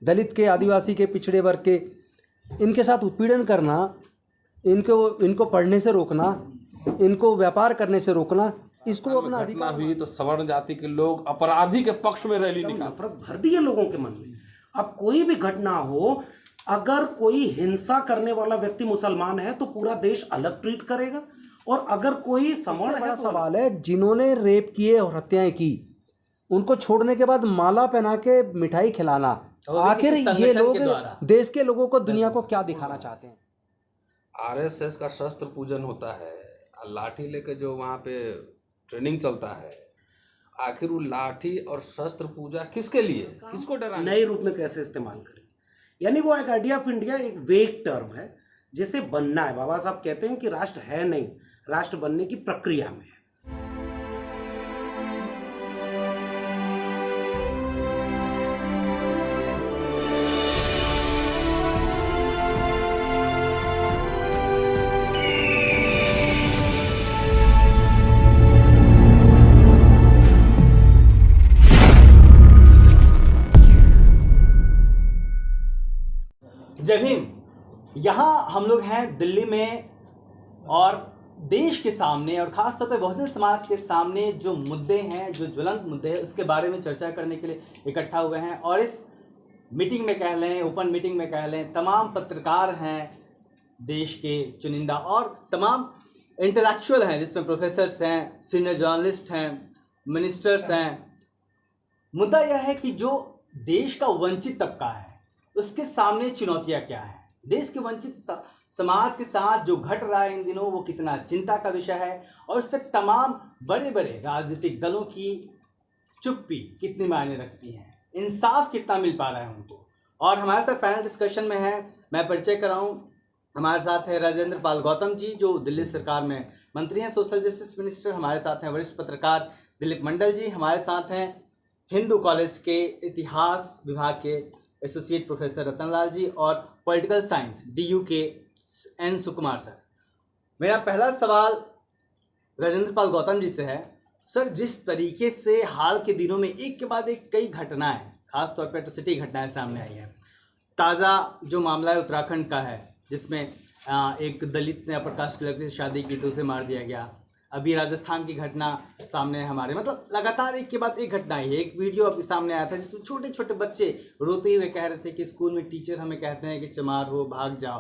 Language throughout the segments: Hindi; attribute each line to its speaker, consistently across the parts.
Speaker 1: दलित के, आदिवासी के, पिछड़े वर्ग के, इनके साथ उत्पीड़न करना, इनको पढ़ने से रोकना, इनको व्यापार करने से रोकना, इसको अपना अधिकार
Speaker 2: हुई तो सवर्ण जाति के लोग अपराधी के पक्ष में रैली निकाल,
Speaker 3: नफरत भर दी है लोगों के मन में। अब कोई भी घटना हो, अगर कोई हिंसा करने वाला व्यक्ति मुसलमान है तो पूरा देश अलग ट्रीट करेगा, और अगर कोई सवर्ण है,
Speaker 1: बड़ा सवाल है जिन्होंने रेप किए और हत्याएं की, उनको छोड़ने के बाद माला पहना के मिठाई खिलाना, आखिर ये लोग देश के लोगों को, दुनिया को क्या दिखाना चाहते हैं?
Speaker 2: आरएसएस का शस्त्र पूजन होता है, लाठी लेके जो वहाँ पे ट्रेनिंग चलता है, आखिर वो लाठी और शस्त्र पूजा किसके लिए, किसको डराने?
Speaker 3: नए रूप में कैसे इस्तेमाल करें, यानी वो एक आइडिया ऑफ इंडिया एक वेग टर्म है जिसे बनना है। बाबा साहब कहते हैं कि राष्ट्र है नहीं, राष्ट्र बनने की प्रक्रिया में है।
Speaker 4: जय भीम। यहाँ हम लोग हैं दिल्ली में, और देश के सामने और खासतौर पे बहुजन समाज के सामने जो मुद्दे हैं, जो ज्वलंत मुद्दे हैं, उसके बारे में चर्चा करने के लिए इकट्ठा हुए हैं। और इस मीटिंग में कह लें, ओपन मीटिंग में कह लें, तमाम पत्रकार हैं देश के चुनिंदा, और तमाम इंटेलेक्चुअल हैं, जिसमें प्रोफेसर्स हैं, सीनियर जर्नलिस्ट हैं, मिनिस्टर्स हैं। मुद्दा यह है कि जो देश का वंचित तबका है उसके सामने चुनौतियाँ क्या है, देश के वंचित समाज के साथ जो घट रहा है इन दिनों वो कितना चिंता का विषय है, और उस पर तमाम बड़े बड़े राजनीतिक दलों की चुप्पी कितनी मायने रखती है, इंसाफ कितना मिल पा रहा है उनको। और हमारे साथ पैनल डिस्कशन में है, मैं परिचय कराऊं, हमारे साथ है राजेंद्र पाल गौतम जी जो दिल्ली सरकार में मंत्री हैं, सोशल जस्टिस मिनिस्टर। हमारे साथ हैं वरिष्ठ पत्रकार दिलीप मंडल जी। हमारे साथ हैं हिंदू कॉलेज के इतिहास विभाग के एसोसिएट प्रोफेसर रतनलाल जी, और पॉलिटिकल साइंस DU के N सुकुमार सर। मेरा पहला सवाल राजेंद्र पाल गौतम जी से है। सर, जिस तरीके से हाल के दिनों में एक के बाद एक कई घटनाएं, खासतौर पर एट्रोसिटी घटनाएं सामने आई हैं। ताज़ा जो मामला है उत्तराखंड का है, जिसमें एक दलित ने अपर कास्ट लड़की से शादी की तो उसे मार दिया गया। अभी राजस्थान की घटना सामने है हमारे, मतलब लगातार एक के बाद एक घटना है। एक वीडियो अभी सामने आया था जिसमें छोटे छोटे बच्चे रोते हुए कह रहे थे कि स्कूल में टीचर हमें कहते हैं कि चमार हो, भाग जाओ।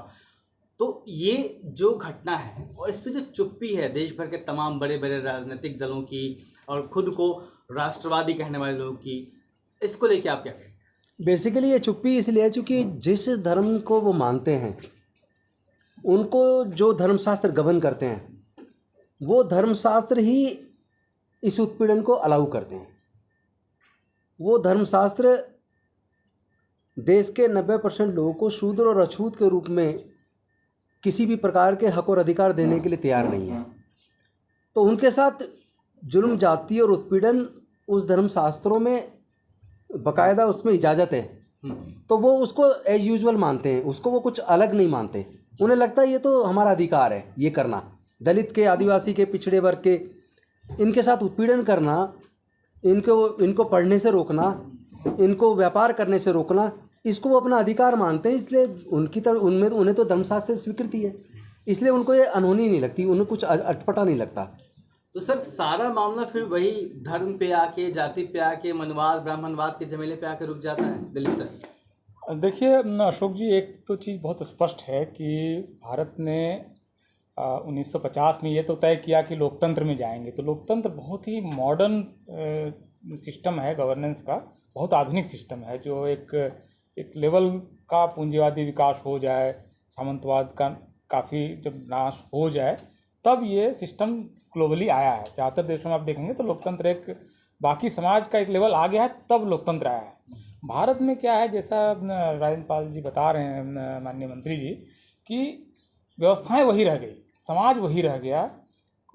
Speaker 4: तो ये जो घटना है और इस पर जो चुप्पी है देश भर के तमाम बड़े बड़े राजनीतिक दलों की और खुद को राष्ट्रवादी कहने वाले लोगों की, इसको लेके आप क्या कहें?
Speaker 1: बेसिकली ये चुप्पी इसलिए है क्योंकि जिस धर्म को वो मानते हैं, उनको जो धर्मशास्त्र गवर्न करते हैं, वो धर्मशास्त्र ही इस उत्पीड़न को अलाउ करते हैं। वो धर्मशास्त्र देश के 90% लोगों को शूद्र और अछूत के रूप में किसी भी प्रकार के हक और अधिकार देने के लिए तैयार नहीं है। तो उनके साथ जुल्म, जाति और उत्पीड़न उस धर्मशास्त्रों में बाकायदा उसमें इजाज़त है, तो वो उसको एज यूजुअल मानते हैं, उसको वो कुछ अलग नहीं मानते। उन्हें लगता है ये तो हमारा अधिकार है ये करना। दलित के, आदिवासी के, पिछड़े वर्ग के, इनके साथ उत्पीड़न करना, इनको पढ़ने से रोकना, इनको व्यापार करने से रोकना, इसको वो अपना अधिकार मानते हैं। इसलिए उनकी तरफ उन्हें तो धर्मशास्त्र से स्वीकृति है, इसलिए उनको ये अनहोनी नहीं लगती, उन्हें कुछ अटपटा नहीं लगता।
Speaker 4: तो सर, सारा मामला फिर वही धर्म पे आके, जाति पे आके, मनवाद ब्राह्मणवाद के झमेले पे आके रुक जाता है। दिलीप सर।
Speaker 5: देखिए अशोक जी, एक तो चीज़ बहुत स्पष्ट है कि भारत ने 1950 में ये तो तय किया कि लोकतंत्र में जाएंगे। तो लोकतंत्र बहुत ही मॉडर्न सिस्टम है, गवर्नेंस का बहुत आधुनिक सिस्टम है, जो एक लेवल का पूंजीवादी विकास हो जाए, सामंतवाद का काफ़ी जब नाश हो जाए, तब ये सिस्टम ग्लोबली आया है। ज़्यादातर देशों में आप देखेंगे तो लोकतंत्र एक बाकी समाज का एक लेवल आ गया है, तब लोकतंत्र आया है। भारत में क्या है, जैसा राजेंद्र पाल जी बता रहे हैं माननीय मंत्री जी, कि व्यवस्थाएं वही रह गई, समाज वही रह गया,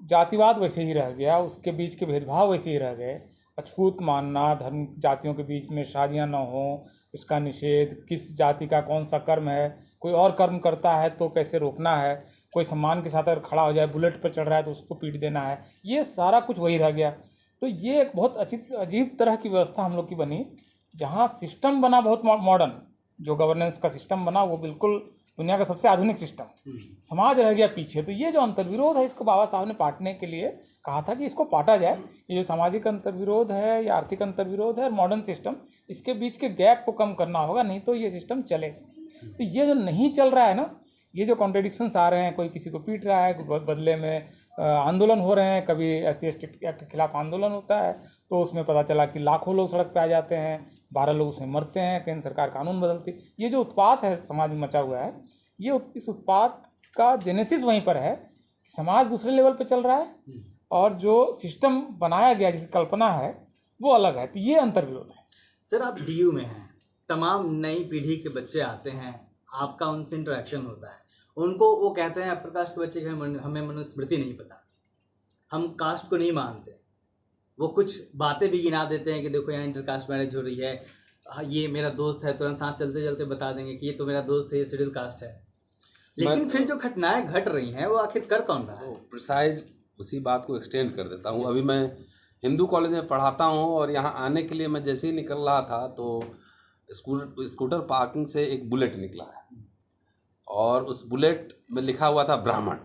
Speaker 5: जातिवाद वैसे ही रह गया, उसके बीच के भेदभाव वैसे ही रह गए। अछूत मानना, धर्म जातियों के बीच में शादियां न हो, इसका निषेध, किस जाति का कौन सा कर्म है, कोई और कर्म करता है तो कैसे रोकना है, कोई सम्मान के साथ अगर खड़ा हो जाए, बुलेट पर चढ़ रहा है तो उसको पीट देना है, ये सारा कुछ वही रह गया। तो ये एक बहुत अजीब तरह की व्यवस्था हम लोग की बनी, जहाँ सिस्टम बना बहुत मॉडर्न, जो गवर्नेंस का सिस्टम बना वो बिल्कुल दुनिया का सबसे आधुनिक सिस्टम, समाज रह गया पीछे। तो ये जो अंतर्विरोध है इसको बाबा साहब ने पाटने के लिए कहा था कि इसको पाटा जाए। ये जो सामाजिक अंतर्विरोध है या आर्थिक अंतर्विरोध है और मॉडर्न सिस्टम, इसके बीच के गैप को कम करना होगा, नहीं तो ये सिस्टम चलेगा। तो ये जो नहीं चल रहा है ना, ये जो कॉन्ट्रडिक्शंस आ रहे हैं, कोई किसी को पीट रहा है, बदले में आंदोलन हो रहे हैं, कभी SC ST एक्ट के खिलाफ आंदोलन होता है तो उसमें पता चला कि लाखों लोग सड़क पे आ जाते हैं, 12 लोग उसमें मरते हैं, केंद्र सरकार कानून बदलती। ये जो उत्पात है समाज में मचा हुआ है, ये इस उत्पात का जेनेसिस वहीं पर है कि समाज दूसरे लेवल पे चल रहा है और जो सिस्टम बनाया गया जिसकी कल्पना है वो अलग है। तो ये अंतर्विरोध है।
Speaker 4: सर, आप DU में हैं, तमाम नई पीढ़ी के बच्चे आते हैं, आपका उनसे इंटरेक्शन होता है, उनको वो कहते हैं अपर कास्ट के बच्चे के हमें मनुस्मृति नहीं पता, हम कास्ट को नहीं मानते। वो कुछ बातें भी गिना देते हैं कि देखो यहाँ इंटरकास्ट मैरिज हो रही है, ये मेरा दोस्त है, तुरंत साथ चलते चलते बता देंगे कि ये तो मेरा दोस्त है, ये शेड्यूल कास्ट है। लेकिन फिर जो घटनाएं घट रही हैं वो आखिर कर कौन रहा है?
Speaker 2: प्रिसाइज उसी बात को एक्सटेंड कर देता हूँ। अभी मैं हिंदू कॉलेज में पढ़ाता हूँ और यहाँ आने के लिए मैं जैसे ही निकल रहा था तो स्कूटर पार्किंग से एक बुलेट निकला है और उस बुलेट में लिखा हुआ था ब्राह्मण।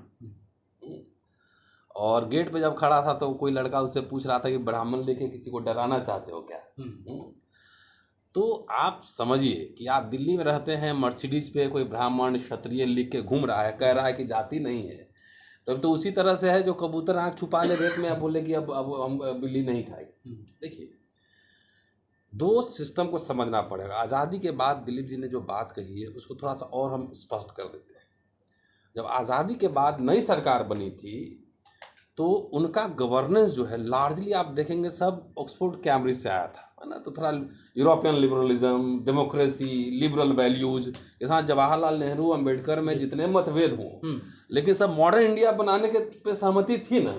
Speaker 2: और गेट पे जब खड़ा था तो कोई लड़का उससे पूछ रहा था कि ब्राह्मण लेके किसी को डराना चाहते हो क्या? तो आप समझिए कि आप दिल्ली में रहते हैं, मर्सिडीज पे कोई ब्राह्मण क्षत्रिय लिख के घूम रहा है, कह रहा है कि जाति नहीं है। तो उसी तरह से है जो कबूतर आँख छुपा ले रेत में, अब बोले कि अब हम बिल्ली नहीं खाएंगे। देखिए, दो सिस्टम को समझना पड़ेगा। आज़ादी के बाद दिलीप जी ने जो बात कही है उसको थोड़ा सा और हम स्पष्ट कर देते हैं। जब आज़ादी के बाद नई सरकार बनी थी तो उनका गवर्नेंस जो है लार्जली आप देखेंगे सब ऑक्सफोर्ड कैम्ब्रिज से आया था, है ना। तो थोड़ा European liberalism, democracy, liberal values के साथ जवाहरलाल नेहरू, अंबेडकर में जितने मतभेद हों, लेकिन सब मॉडर्न इंडिया बनाने के पे सहमति थी ना,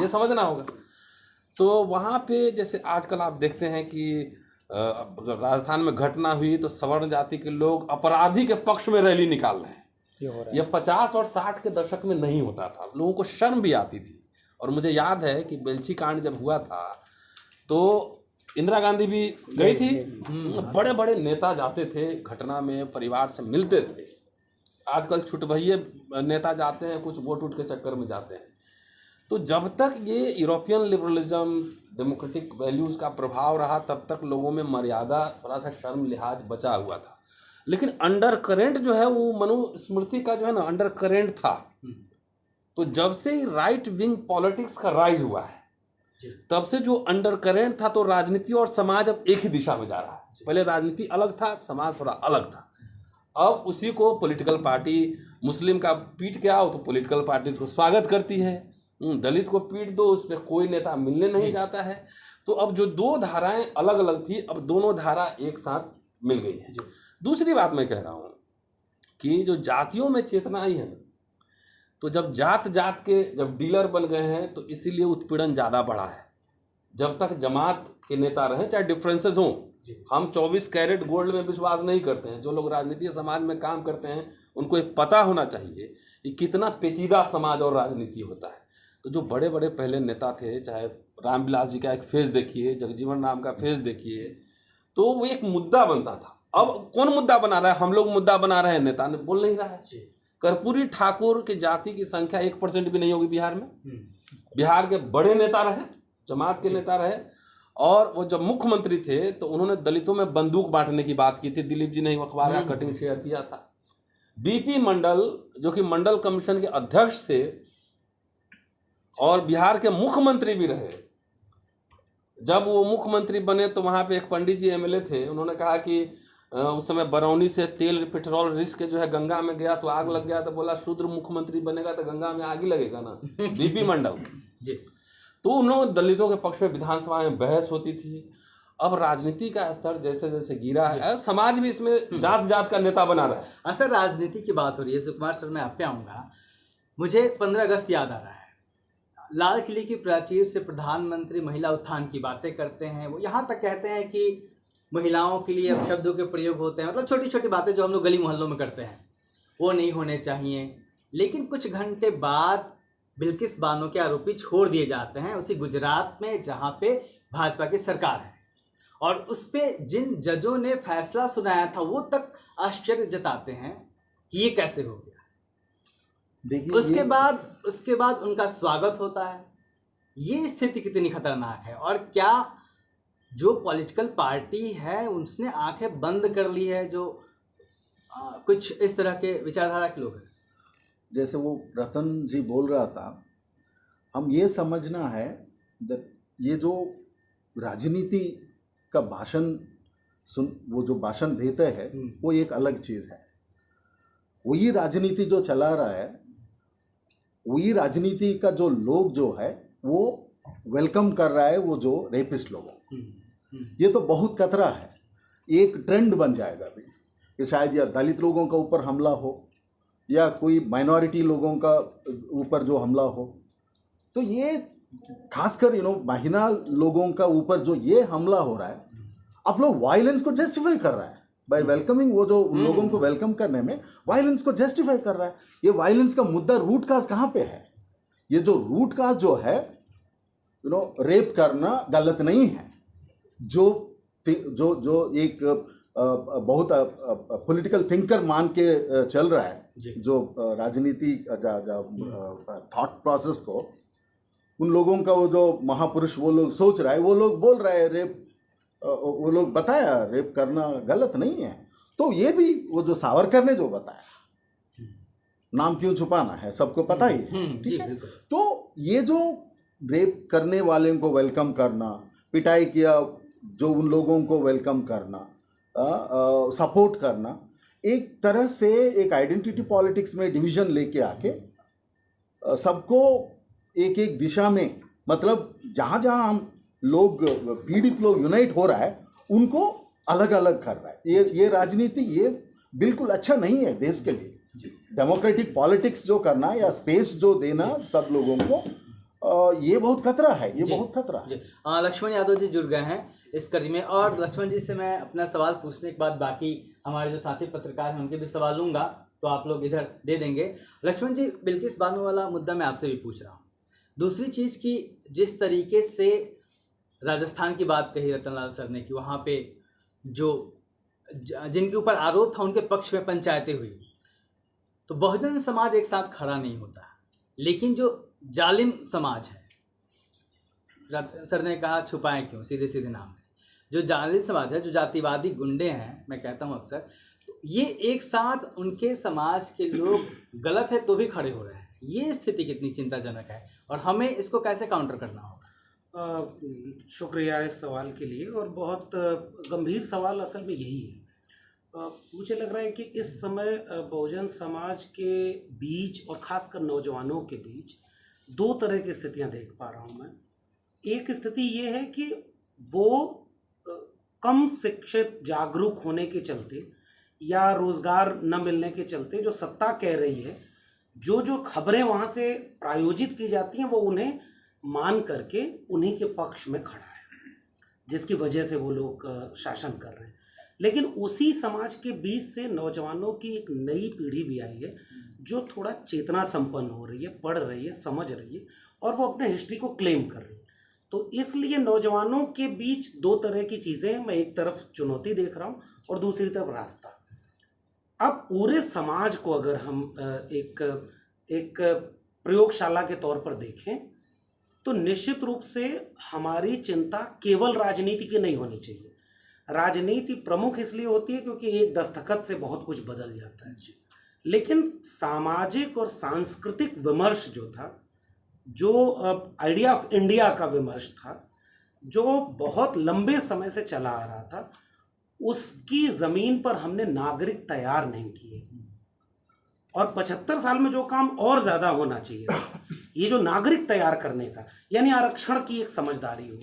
Speaker 2: ये समझना होगा। तो वहाँ पे जैसे आजकल आप देखते हैं कि राजस्थान में घटना हुई तो सवर्ण जाति के लोग अपराधी के पक्ष में रैली निकाल रहे हैं। ये 50 और 60 के दशक में नहीं होता था, लोगों को शर्म भी आती थी। और मुझे याद है कि बेलछी कांड जब हुआ था तो इंदिरा गांधी भी गई थी, बड़े बड़े नेता जाते थे घटना में, परिवार से मिलते थे। आजकल छुटभइये नेता जाते हैं, कुछ वोट उठ के चक्कर में जाते हैं। तो जब तक ये यूरोपियन लिबरलिज्म, डेमोक्रेटिक वैल्यूज़ का प्रभाव रहा तब तक लोगों में मर्यादा, थोड़ा सा शर्म लिहाज बचा हुआ था। लेकिन अंडर करेंट जो है वो मनुस्मृति का जो है ना अंडर करेंट था। तो जब से राइट विंग पॉलिटिक्स का राइज हुआ है तब से जो अंडर करेंट था, तो राजनीति और समाज अब एक ही दिशा में जा रहा है। पहले राजनीति अलग था, समाज थोड़ा अलग था। अब उसी को पॉलिटिकल पार्टी, मुस्लिम का पीट के आओ तो पॉलिटिकल पार्टी उसको स्वागत करती है, दलित को पीट दो उस पर कोई नेता मिलने नहीं जाता है। तो अब जो दो धाराएं अलग अलग थी, अब दोनों धारा एक साथ मिल गई है। दूसरी बात मैं कह रहा हूँ कि जो जातियों में चेतना आई है ना, तो जब जात के जब डीलर बन गए हैं तो इसीलिए उत्पीड़न ज़्यादा बढ़ा है। जब तक जमात के नेता रहें, चाहे डिफरेंसेस हों, हम 24 कैरेट गोल्ड में विश्वास नहीं करते हैं। जो लोग राजनीति समाज में काम करते हैं उनको ये पता होना चाहिए कि कितना पेचीदा समाज और राजनीति होता है। तो जो बड़े बड़े पहले नेता थे, चाहे रामविलास जी का एक फेस देखिए, जगजीवन राम का फेस देखिए, तो वो एक मुद्दा बनता था। अब कौन मुद्दा बना रहा है? हम लोग मुद्दा बना रहे हैं, नेता ने बोल नहीं रहा है। कर्पूरी ठाकुर की जाति की संख्या 1% भी नहीं होगी बिहार में। बिहार के बड़े नेता रहे, जमात के नेता रहे, और वो जब मुख्यमंत्री थे तो उन्होंने दलितों में बंदूक बांटने की बात की थी। दिलीप जी ने अखबार का कटिंग शेयर किया था। बीपी मंडल जो कि मंडल कमीशन के अध्यक्ष थे और बिहार के मुख्यमंत्री भी रहे, जब वो मुख्यमंत्री बने तो वहाँ पे एक पंडित जी MLA थे, उन्होंने कहा कि उस समय बरौनी से तेल पेट्रोल रिस्क जो है गंगा में गया तो आग लग गया, तो बोला शूद्र मुख्यमंत्री बनेगा तो गंगा में आग ही लगेगा ना। बीपी मंडल जी। तो उन्होंने दलितों के पक्ष में विधानसभा में बहस होती थी। अब राजनीति का स्तर जैसे जैसे गिरा है, समाज भी इसमें जात जात का नेता बना रहा है।
Speaker 4: सर, राजनीति की बात हो रही है, सुकुमार सर मैं आप पे आऊँगा। मुझे 15 अगस्त याद आ रहा है। लाल किले की प्राचीर से प्रधानमंत्री महिला उत्थान की बातें करते हैं। वो यहाँ तक कहते हैं कि महिलाओं के लिए अब शब्दों के प्रयोग होते हैं, मतलब छोटी छोटी बातें जो हम लोग गली मोहल्लों में करते हैं वो नहीं होने चाहिए। लेकिन कुछ घंटे बाद बिल्किस बानो के आरोपी छोड़ दिए जाते हैं, उसी गुजरात में जहाँ पे भाजपा की सरकार है। और उस पे जिन जजों ने फैसला सुनाया था वो तक आश्चर्य जताते हैं कि ये कैसे हो गया।
Speaker 6: देखिए
Speaker 4: उसके बाद उनका स्वागत होता है। ये स्थिति कितनी खतरनाक है, और क्या जो पॉलिटिकल पार्टी है उसने आंखें बंद कर ली है, जो कुछ इस तरह के विचारधारा के लोग हैं।
Speaker 6: जैसे वो रतन जी बोल रहा था, हम ये समझना है ये जो राजनीति का भाषण वो जो भाषण देते हैं वो एक अलग चीज़ है। वही राजनीति जो चला रहा है, वही राजनीति का जो लोग जो है वो वेलकम कर रहा है वो जो रेपिस्ट लोगों को। ये तो बहुत खतरा है, एक ट्रेंड बन जाएगा अभी कि शायद या दलित लोगों का ऊपर हमला हो या कोई माइनॉरिटी लोगों का ऊपर जो हमला हो, तो ये खासकर महिला लोगों का ऊपर जो ये हमला हो रहा है, आप लोग वायलेंस को जस्टिफाई कर रहा है बाय वेलकमिंग, वो जो उन लोगों को वेलकम करने में वायलेंस को जस्टिफाई कर रहा है। ये वायलेंस का मुद्दा रूट काज कहाँ पे है? ये जो रूट काज जो है रेप करना गलत नहीं है, जो एक बहुत पॉलिटिकल थिंकर मान के चल रहा है, जो राजनीति थॉट प्रोसेस को उन लोगों का वो जो महापुरुष वो लोग सोच रहा है, वो लोग बोल रहा है रेप, वो लोग बताया रेप करना गलत नहीं है। तो ये भी वो जो सावरकर ने जो बताया, नाम क्यों छुपाना है, सबको पता ही है, ठीक है। तो ये जो रेप करने वाले को वेलकम करना, पिटाई किया जो उन लोगों को वेलकम करना, सपोर्ट करना, एक तरह से एक आइडेंटिटी पॉलिटिक्स में डिवीजन लेके आके सबको एक एक दिशा में, मतलब जहाँ जहाँ हम लोग पीड़ित लोग यूनाइट हो रहा है उनको अलग अलग कर रहा है। ये राजनीति ये बिल्कुल अच्छा नहीं है देश के लिए। डेमोक्रेटिक पॉलिटिक्स जो करना या स्पेस जो देना सब लोगों को, ये बहुत खतरा है, ये बहुत खतरा है।
Speaker 4: लक्ष्मण यादव जी जुड़ गए हैं इस कड़ी में, और लक्ष्मण जी से मैं अपना सवाल पूछने के बाद बाकी हमारे जो साथी पत्रकार हैं उनके भी सवाल लूँगा, तो आप लोग इधर दे देंगे। लक्ष्मण जी, बिल्किस बानो वाला मुद्दा मैं आपसे भी पूछ रहा हूँ। दूसरी चीज़ की जिस तरीके से राजस्थान की बात कही रतनलाल सर ने कि वहाँ पे जो जिनके ऊपर आरोप था उनके पक्ष में पंचायतें हुई, तो बहुजन समाज एक साथ खड़ा नहीं होता। लेकिन जो जालिम समाज है, सर ने कहा छुपाएं क्यों, सीधे सीधे नाम है, जो जालिम समाज है, जो जातिवादी गुंडे हैं, मैं कहता हूँ अक्सर, तो ये एक साथ उनके समाज के लोग गलत है तो भी खड़े हो रहे हैं। ये स्थिति कितनी चिंताजनक है और हमें इसको कैसे काउंटर करना होगा?
Speaker 3: शुक्रिया इस सवाल के लिए, और बहुत गंभीर सवाल असल में यही है। मुझे लग रहा है कि इस समय बहुजन समाज के बीच और ख़ासकर नौजवानों के बीच दो तरह की स्थितियां देख पा रहा हूं मैं। एक स्थिति ये है कि वो कम शिक्षित जागरूक होने के चलते या रोज़गार न मिलने के चलते जो सत्ता कह रही है, जो खबरें वहाँ से प्रायोजित की जाती हैं वो उन्हें मान करके उन्हीं के पक्ष में खड़ा है, जिसकी वजह से वो लोग शासन कर रहे हैं। लेकिन उसी समाज के बीच से नौजवानों की एक नई पीढ़ी भी आई है जो थोड़ा चेतना संपन्न हो रही है, पढ़ रही है, समझ रही है, और वो अपने हिस्ट्री को क्लेम कर रही है। तो इसलिए नौजवानों के बीच दो तरह की चीज़ें, मैं एक तरफ चुनौती देख रहा हूँ और दूसरी तरफ रास्ता। अब पूरे समाज को अगर हम एक प्रयोगशाला के तौर पर देखें तो निश्चित रूप से हमारी चिंता केवल राजनीति की नहीं होनी चाहिए। राजनीति प्रमुख इसलिए होती है क्योंकि एक दस्तखत से बहुत कुछ बदल जाता है, लेकिन सामाजिक और सांस्कृतिक विमर्श जो था, जो आइडिया ऑफ इंडिया का विमर्श था, जो बहुत लंबे समय से चला आ रहा था, उसकी ज़मीन पर हमने नागरिक तैयार नहीं किए। और 75 साल में जो काम और ज़्यादा होना चाहिए था, ये जो नागरिक तैयार करने का, यानी आरक्षण की एक समझदारी हो,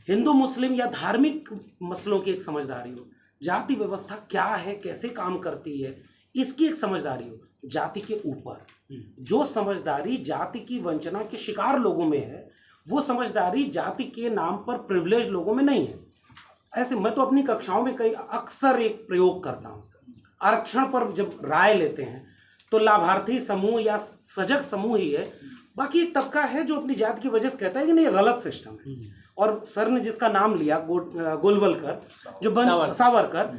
Speaker 3: हिंदू मुस्लिम या धार्मिक मसलों की एक समझदारी हो, जाति व्यवस्था क्या है, कैसे काम करती है, इसकी एक समझदारी हो। जाति के ऊपर जो समझदारी जाति की वंचना के शिकार लोगों में है, वो समझदारी जाति के नाम पर प्रिविलेज लोगों में नहीं है। ऐसे मैं तो अपनी कक्षाओं में कई अक्सर एक प्रयोग करता हूँ। आरक्षण पर जब राय लेते हैं तो लाभार्थी समूह या सजग समूह ही है, बाकी एक तबका है जो अपनी जाति की वजह से कहता है कि नहीं, ये गलत सिस्टम है। और सर ने जिसका नाम लिया गोलवलकर, जो सावरकर,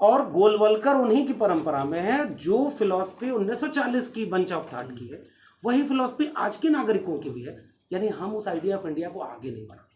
Speaker 3: और गोलवलकर उन्हीं की परंपरा में है। जो फिलॉसफी 1940 की बंच ऑफ थॉट की है, वही फिलॉसफी आज के नागरिकों की भी है। यानी हम उस आइडिया ऑफ इंडिया को आगे नहीं बढ़ा।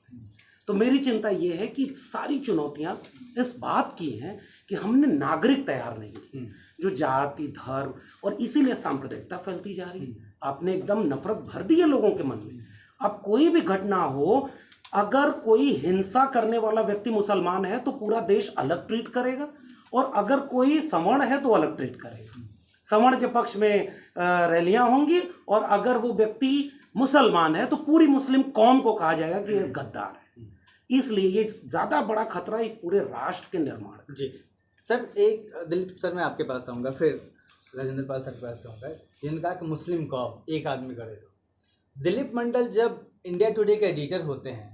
Speaker 3: तो मेरी चिंता ये है कि सारी चुनौतियां इस बात की हैं कि हमने नागरिक तैयार नहीं किए, जो जाति, धर्म, और इसीलिए सांप्रदायिकता फैलती जा रही है। आपने एकदम नफरत भर दी है लोगों के मन में। अब कोई भी घटना हो, अगर कोई हिंसा करने वाला व्यक्ति मुसलमान है तो पूरा देश अलग ट्रीट करेगा, और अगर कोई सवर्ण है तो अलग ट्रीट करेगा। सवर्ण के पक्ष में रैलियां होंगी, और अगर वो व्यक्ति मुसलमान है तो पूरी मुस्लिम कौम को कहा जाएगा कि ये गद्दार है। इसलिए ये ज़्यादा बड़ा खतरा इस पूरे राष्ट्र के निर्माण का।
Speaker 4: जी सर, एक दिलीप सर मैं आपके पास आऊँगा, फिर राजेंद्र पाल सर के पास आऊँगा। जिन्होंने कहा कि मुस्लिम कौम एक आदमी करे, तो दिलीप मंडल जब इंडिया टुडे के एडिटर होते हैं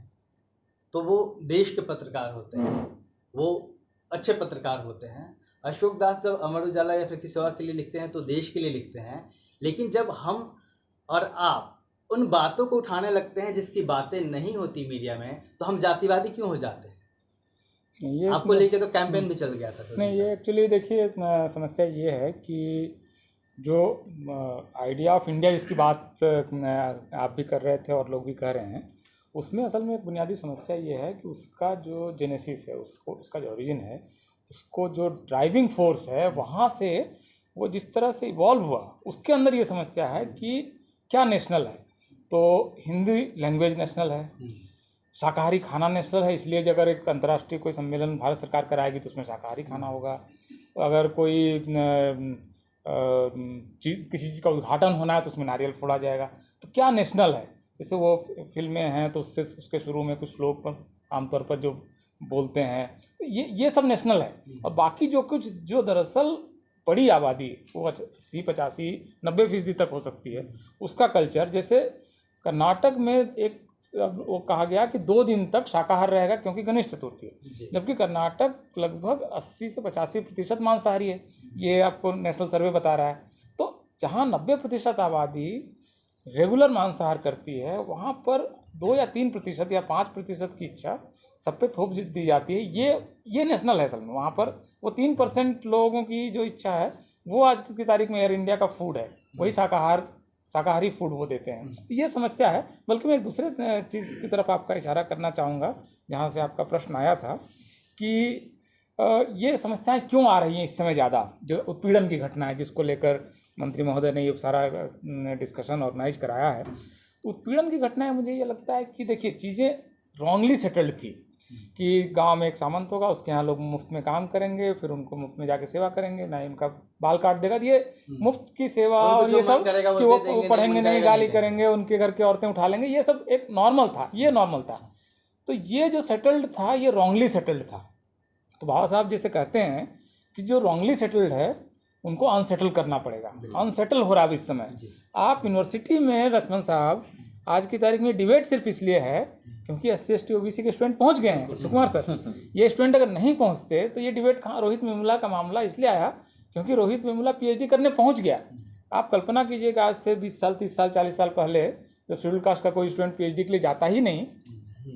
Speaker 4: तो वो देश के पत्रकार होते हैं, वो अच्छे पत्रकार होते हैं। अशोक दास जब अमर उजाला या फिर किसी और के लिए लिखते हैं तो देश के लिए लिखते हैं। लेकिन जब हम और आप उन बातों को उठाने लगते हैं जिसकी बातें नहीं होती मीडिया में, तो हम जातिवादी क्यों हो जाते हैं?
Speaker 5: ये
Speaker 4: आपको लेके तो कैंपेन भी चल गया था।
Speaker 5: नहीं, ये एक्चुअली देखिए समस्या ये है कि जो आइडिया ऑफ इंडिया जिसकी बात आप भी कर रहे थे और लोग भी कह रहे हैं, उसमें असल में एक बुनियादी समस्या ये है कि उसका जो जेनेसिस है, उसका जो ओरिजिन है, उसको जो ड्राइविंग फोर्स है, वहाँ से वो जिस तरह से इवॉल्व हुआ, उसके अंदर ये समस्या है कि क्या नेशनल है। तो हिंदी लैंग्वेज नेशनल है, शाकाहारी खाना नेशनल है, इसलिए अगर एक अंतर्राष्ट्रीय कोई सम्मेलन भारत सरकार कराएगी तो उसमें शाकाहारी खाना होगा। अगर कोई किसी चीज़ का उद्घाटन होना है तो उसमें नारियल फोड़ा जाएगा। तो क्या नेशनल है? जैसे वो फिल्में हैं तो उसके शुरू में कुछ लोग आमतौर पर जो बोलते हैं, तो ये सब नेशनल है। और बाकी जो कुछ जो दरअसल बड़ी आबादी वो 80, 85, 90% तक हो सकती है, उसका कल्चर, जैसे कर्नाटक में एक वो कहा गया कि 2 दिन तक शाकाहार रहेगा क्योंकि गणेश चतुर्थी है, जबकि कर्नाटक लगभग 80 से 85% मांसाहारी है। ये आपको नेशनल सर्वे बता रहा है। तो जहाँ 90% आबादी रेगुलर मांसाहार करती है, वहाँ पर 2 या 3% या 5% की इच्छा सब पे थोप दी जाती है। ये नेशनल है असल में। वहाँ पर वो 3% लोगों की जो इच्छा है वो आज की तारीख में एयर इंडिया का फूड है, वही शाकाहारी फूड वो देते हैं। तो ये समस्या है। बल्कि मैं एक दूसरे चीज़ की तरफ आपका इशारा करना चाहूँगा, जहाँ से आपका प्रश्न आया था कि ये समस्याएं क्यों आ रही हैं इस समय ज़्यादा, जो उत्पीड़न की घटना है जिसको लेकर मंत्री महोदय ने ये सारा डिस्कशन ऑर्गेनाइज कराया है। तो उत्पीड़न की घटनाएं, मुझे ये लगता है कि देखिए चीज़ें रॉन्गली सेटल्ड थी कि गांव में एक सामंत होगा, उसके यहाँ लोग मुफ्त में काम करेंगे, फिर उनको मुफ्त में जाके सेवा करेंगे, ना उनका बाल काट देगा। ये मुफ्त की सेवा और ये सब कि वो पढ़ेंगे नहीं, गाली करेंगे, उनके घर की औरतें उठा लेंगे, ये सब एक नॉर्मल था, ये नॉर्मल था। तो ये जो सेटल्ड था ये रॉन्गली सेटल्ड था। तो बाबा साहब जैसे कहते हैं कि जो रॉन्गली सेटल्ड है उनको अनसेटल करना पड़ेगा। अनसेटल हो रहा है इस समय। आप यूनिवर्सिटी में लक्ष्मण साहब, आज की तारीख में डिबेट सिर्फ इसलिए है क्योंकि SC ST OBC के स्टूडेंट पहुंच गए हैं। सुकुमार सर, ये स्टूडेंट अगर नहीं पहुंचते तो ये डिबेट कहाँ। रोहित वेमुला का मामला इसलिए आया क्योंकि रोहित वेमुला PhD करने पहुंच गया। आप कल्पना कीजिएगा आज से 20 साल, 30 साल, 40 साल पहले जब शेड्यूल कास्ट का कोई स्टूडेंट PhD के लिए जाता ही नहीं,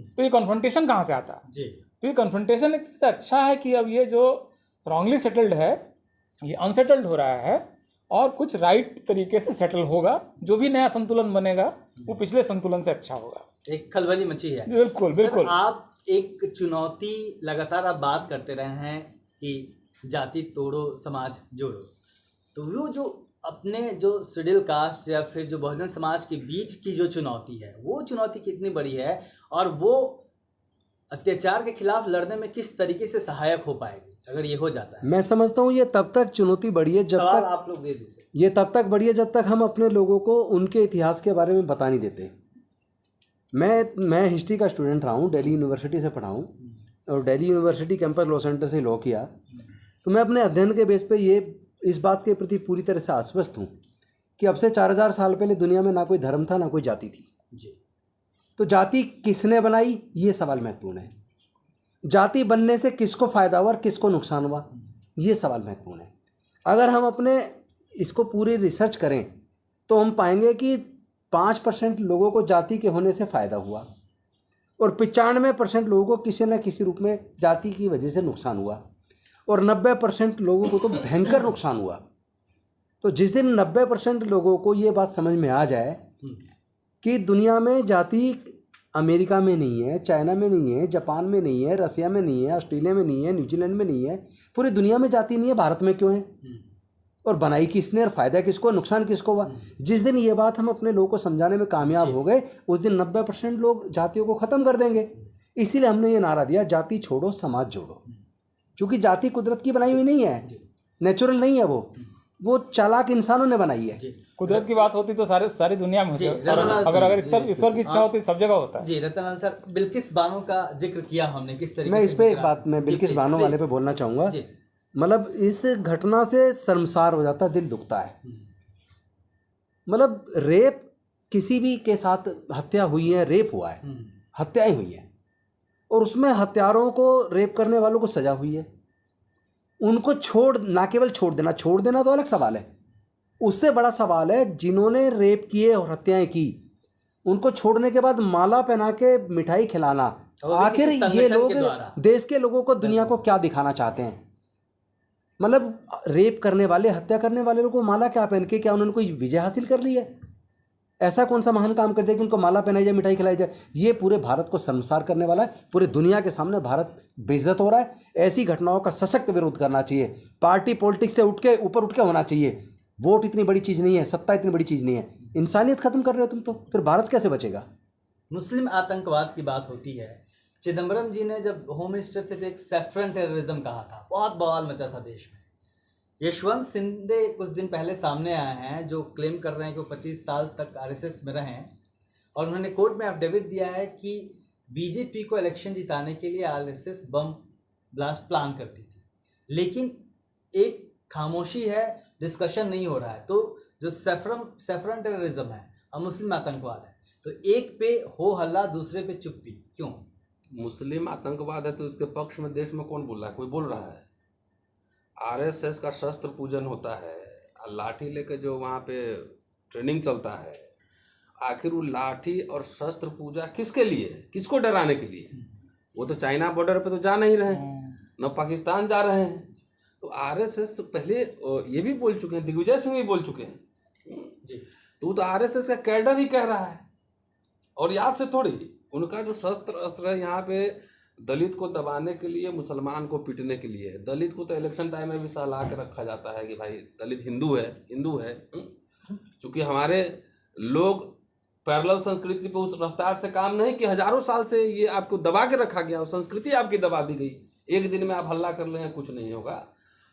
Speaker 5: तो ये कन्फ्रंटेशन कहाँ से आता जी। तो ये कन्फ्रंटेशन एक तरह से अच्छा है कि अब ये जो रॉन्गली सेटल्ड है ये अनसेटल्ड हो रहा है और कुछ राइट तरीके से सेटल होगा। जो भी नया संतुलन बनेगा वो पिछले संतुलन से अच्छा होगा। एक खलबली मची है। बिल्कुल बिल्कुल। आप एक चुनौती लगातार आप बात करते रहे हैं कि जाति तोड़ो समाज जोड़ो, तो वो जो अपने जो शेड्यूल कास्ट या फिर जो बहुजन समाज के बीच की जो चुनौती है, वो चुनौती कितनी बड़ी है और वो अत्याचार के खिलाफ लड़ने में किस तरीके से सहायक हो पाएगी अगर ये हो जाता है?
Speaker 1: मैं समझता हूँ ये तब तक चुनौती बढ़ी है जब तक
Speaker 4: आप लोग दे दीजिए।
Speaker 1: ये तब तक बढ़ी है जब तक हम अपने लोगों को उनके इतिहास के बारे में बता नहीं देते। मैं हिस्ट्री का स्टूडेंट रहा हूँ, दिल्ली यूनिवर्सिटी से पढ़ा हूँ और Delhi university campus law centre से लॉ किया। तो मैं अपने अध्ययन के बेस पे ये इस बात के प्रति पूरी तरह से आश्वस्त हूँ कि अब से 4000 साल पहले दुनिया में ना कोई धर्म था ना कोई जाति थी जी। तो जाति किसने बनाई, ये सवाल महत्वपूर्ण है। जाति बनने से किसको फ़ायदा हुआ और किसको नुकसान हुआ, ये सवाल महत्वपूर्ण है। अगर हम अपने इसको पूरी रिसर्च करें तो हम पाएंगे कि 5% लोगों को जाति के होने से फ़ायदा हुआ और 95% लोगों को किसी न किसी रूप में जाति की वजह से नुकसान हुआ, और 90% लोगों को तो भयंकर नुकसान हुआ। तो जिस दिन 90% लोगों को ये बात समझ में आ जाए कि दुनिया में जाति अमेरिका में नहीं है, चाइना में नहीं है, जापान में नहीं है, रसिया में नहीं है, ऑस्ट्रेलिया में नहीं है, न्यूजीलैंड में नहीं है, पूरी दुनिया में जाति नहीं है, भारत में क्यों है, और बनाई किसने और फ़ायदा किसको, नुकसान किसको हुआ। जिस दिन ये बात हम अपने लोगों को समझाने में कामयाब हो गए, उस दिन 90% लोग जातियों को ख़त्म कर देंगे। इसीलिए हमने ये नारा दिया, जाति छोड़ो समाज जोड़ो। क्योंकि जाति कुदरत की बनाई हुई नहीं है, नेचुरल नहीं है, वो चालाक इंसानों ने बनाई है।
Speaker 5: कुदरत की बात होती तो सारी दुनिया में होती, अगर ईश्वर की इच्छा होती सब जगह होता है।
Speaker 4: जी रतनलाल सर, बिल्किस बानो का जिक्र किया हमने, किस तरीके
Speaker 1: मैं
Speaker 4: से
Speaker 1: इस पे एक बात, मैं बिल्किस बानो वाले पे बोलना चाहूँगा। मतलब इस घटना से शर्मसार हो जाता, दिल दुखता है। मतलब रेप किसी भी के साथ हत्या हुई है, रेप हुआ है, हत्याएं हुई हैं, और उसमें हत्यारों को, रेप करने वालों को सजा हुई है। उनको ना केवल छोड़ देना तो अलग सवाल है, उससे बड़ा सवाल है जिन्होंने रेप किए और हत्याएं की, उनको छोड़ने के बाद माला पहना के मिठाई खिलाना। आखिर ये लोग देश के लोगों को, दुनिया को क्या दिखाना चाहते हैं? मतलब रेप करने वाले, हत्या करने वाले लोगों को माला क्या पहन के, क्या उन्होंने कोई विजय हासिल कर ली है? ऐसा कौन सा महान काम कर दिया कि उनको माला पहनाई जाए, मिठाई खिलाई जाए? ये पूरे भारत को शर्मसार करने वाला है। पूरे दुनिया के सामने भारत बेइज्जत हो रहा है। ऐसी घटनाओं का सशक्त विरोध करना चाहिए। पार्टी पॉलिटिक्स से ऊपर उठ के होना चाहिए। वोट इतनी बड़ी चीज़ नहीं है, सत्ता इतनी बड़ी चीज़ नहीं है। इंसानियत खत्म कर रहे हो तुम, तो फिर भारत कैसे बचेगा?
Speaker 4: मुस्लिम आतंकवाद की बात होती है। चिदम्बरम जी ने जब होम मिनिस्टर थे तो एक सैफरन टेररिज्म कहा था, बहुत बवाल मचा था देश में। यशवंत सिंधे कुछ दिन पहले सामने आए हैं जो क्लेम कर रहे हैं कि वो 25 साल तक आरएसएस में रहे हैं, और उन्होंने कोर्ट में एफिडेविट दिया है कि बीजेपी को इलेक्शन जिताने के लिए आरएसएस बम ब्लास्ट प्लान करती थी। लेकिन एक खामोशी है, डिस्कशन नहीं हो रहा है। तो जो सैफरन टेररिज्म है और मुस्लिम आतंकवाद है, तो एक पे हो हल्ला, दूसरे पे चुप्पी, क्यों?
Speaker 2: मुस्लिम आतंकवाद है तो उसके पक्ष में देश में कौन बोल रहा है? कोई बोल रहा है? आरएसएस का शस्त्र पूजन होता है, लाठी लेकर जो वहाँ पे ट्रेनिंग चलता है, आखिर वो लाठी और शस्त्र पूजा किसके लिए, किसको डराने के लिए? वो तो चाइना बॉर्डर पे तो जा नहीं रहे, न पाकिस्तान जा रहे हैं। तो आरएसएस पहले ये भी बोल चुके हैं, दिग्विजय सिंह भी बोल चुके हैं जी। तो आरएसएस का कैडर ही कह रहा है, और याद से थोड़ी। उनका जो शस्त्र अस्त्र है यहाँ पे दलित को दबाने के लिए, मुसलमान को पीटने के लिए। दलित को तो इलेक्शन टाइम में भी सहला के रखा जाता है कि भाई दलित हिंदू है। क्योंकि हमारे लोग पैरेलल संस्कृति पे उस रफ्तार से काम नहीं कि हजारों साल से ये आपको दबा के रखा गया, और संस्कृति आपकी दबा दी गई। एक दिन में आप हल्ला कर लें, कुछ नहीं होगा।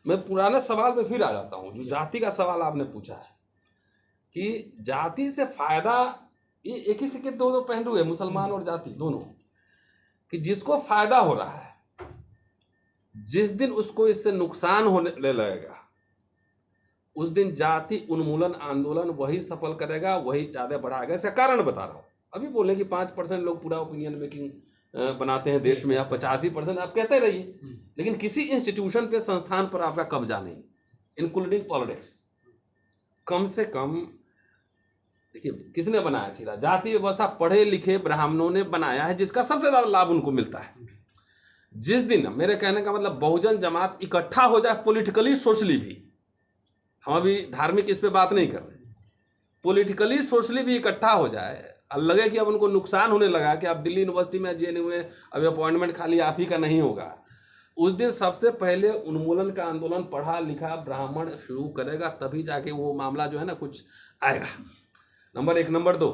Speaker 2: मैं पुराने सवाल पे फिर आ जाता हूँ, जो जाति का सवाल आपने पूछा है कि जाति से फायदा, ये एक ही सिक्के दो पहलू है, मुसलमान और जाति दोनों। कि जिसको फायदा हो रहा है, जिस दिन उसको इससे नुकसान होने लगेगा, उस दिन जाति उन्मूलन आंदोलन वही सफल करेगा, वही ज़्यादा बढ़ाएगा। इसका कारण बता रहा हूँ। अभी बोले कि 5% लोग पूरा ओपिनियन मेकिंग बनाते हैं देश में, या 85% आप कहते रहिए, लेकिन किसी इंस्टीट्यूशन पे, संस्थान पर आपका कब्जा नहीं, इंक्लूडिंग पॉलिटिक्स। कम से कम देखिए, किसने बनाया? सीधा जाति व्यवस्था पढ़े लिखे ब्राह्मणों ने बनाया है, जिसका सबसे ज़्यादा लाभ उनको मिलता है। जिस दिन, मेरे कहने का मतलब, बहुजन जमात इकट्ठा हो जाए पॉलिटिकली सोशली भी, हम अभी धार्मिक इस पे बात नहीं कर रहे, पॉलिटिकली सोशली भी इकट्ठा हो जाए, लगे कि अब उनको नुकसान होने लगा कि अब दिल्ली यूनिवर्सिटी में, जेएनयू में अब अपॉइंटमेंट खाली आप ही का नहीं होगा, उस दिन सबसे पहले उन्मूलन का आंदोलन पढ़ा लिखा ब्राह्मण शुरू करेगा, तभी जाके वो मामला जो है ना कुछ आएगा। नंबर 1। नंबर 2,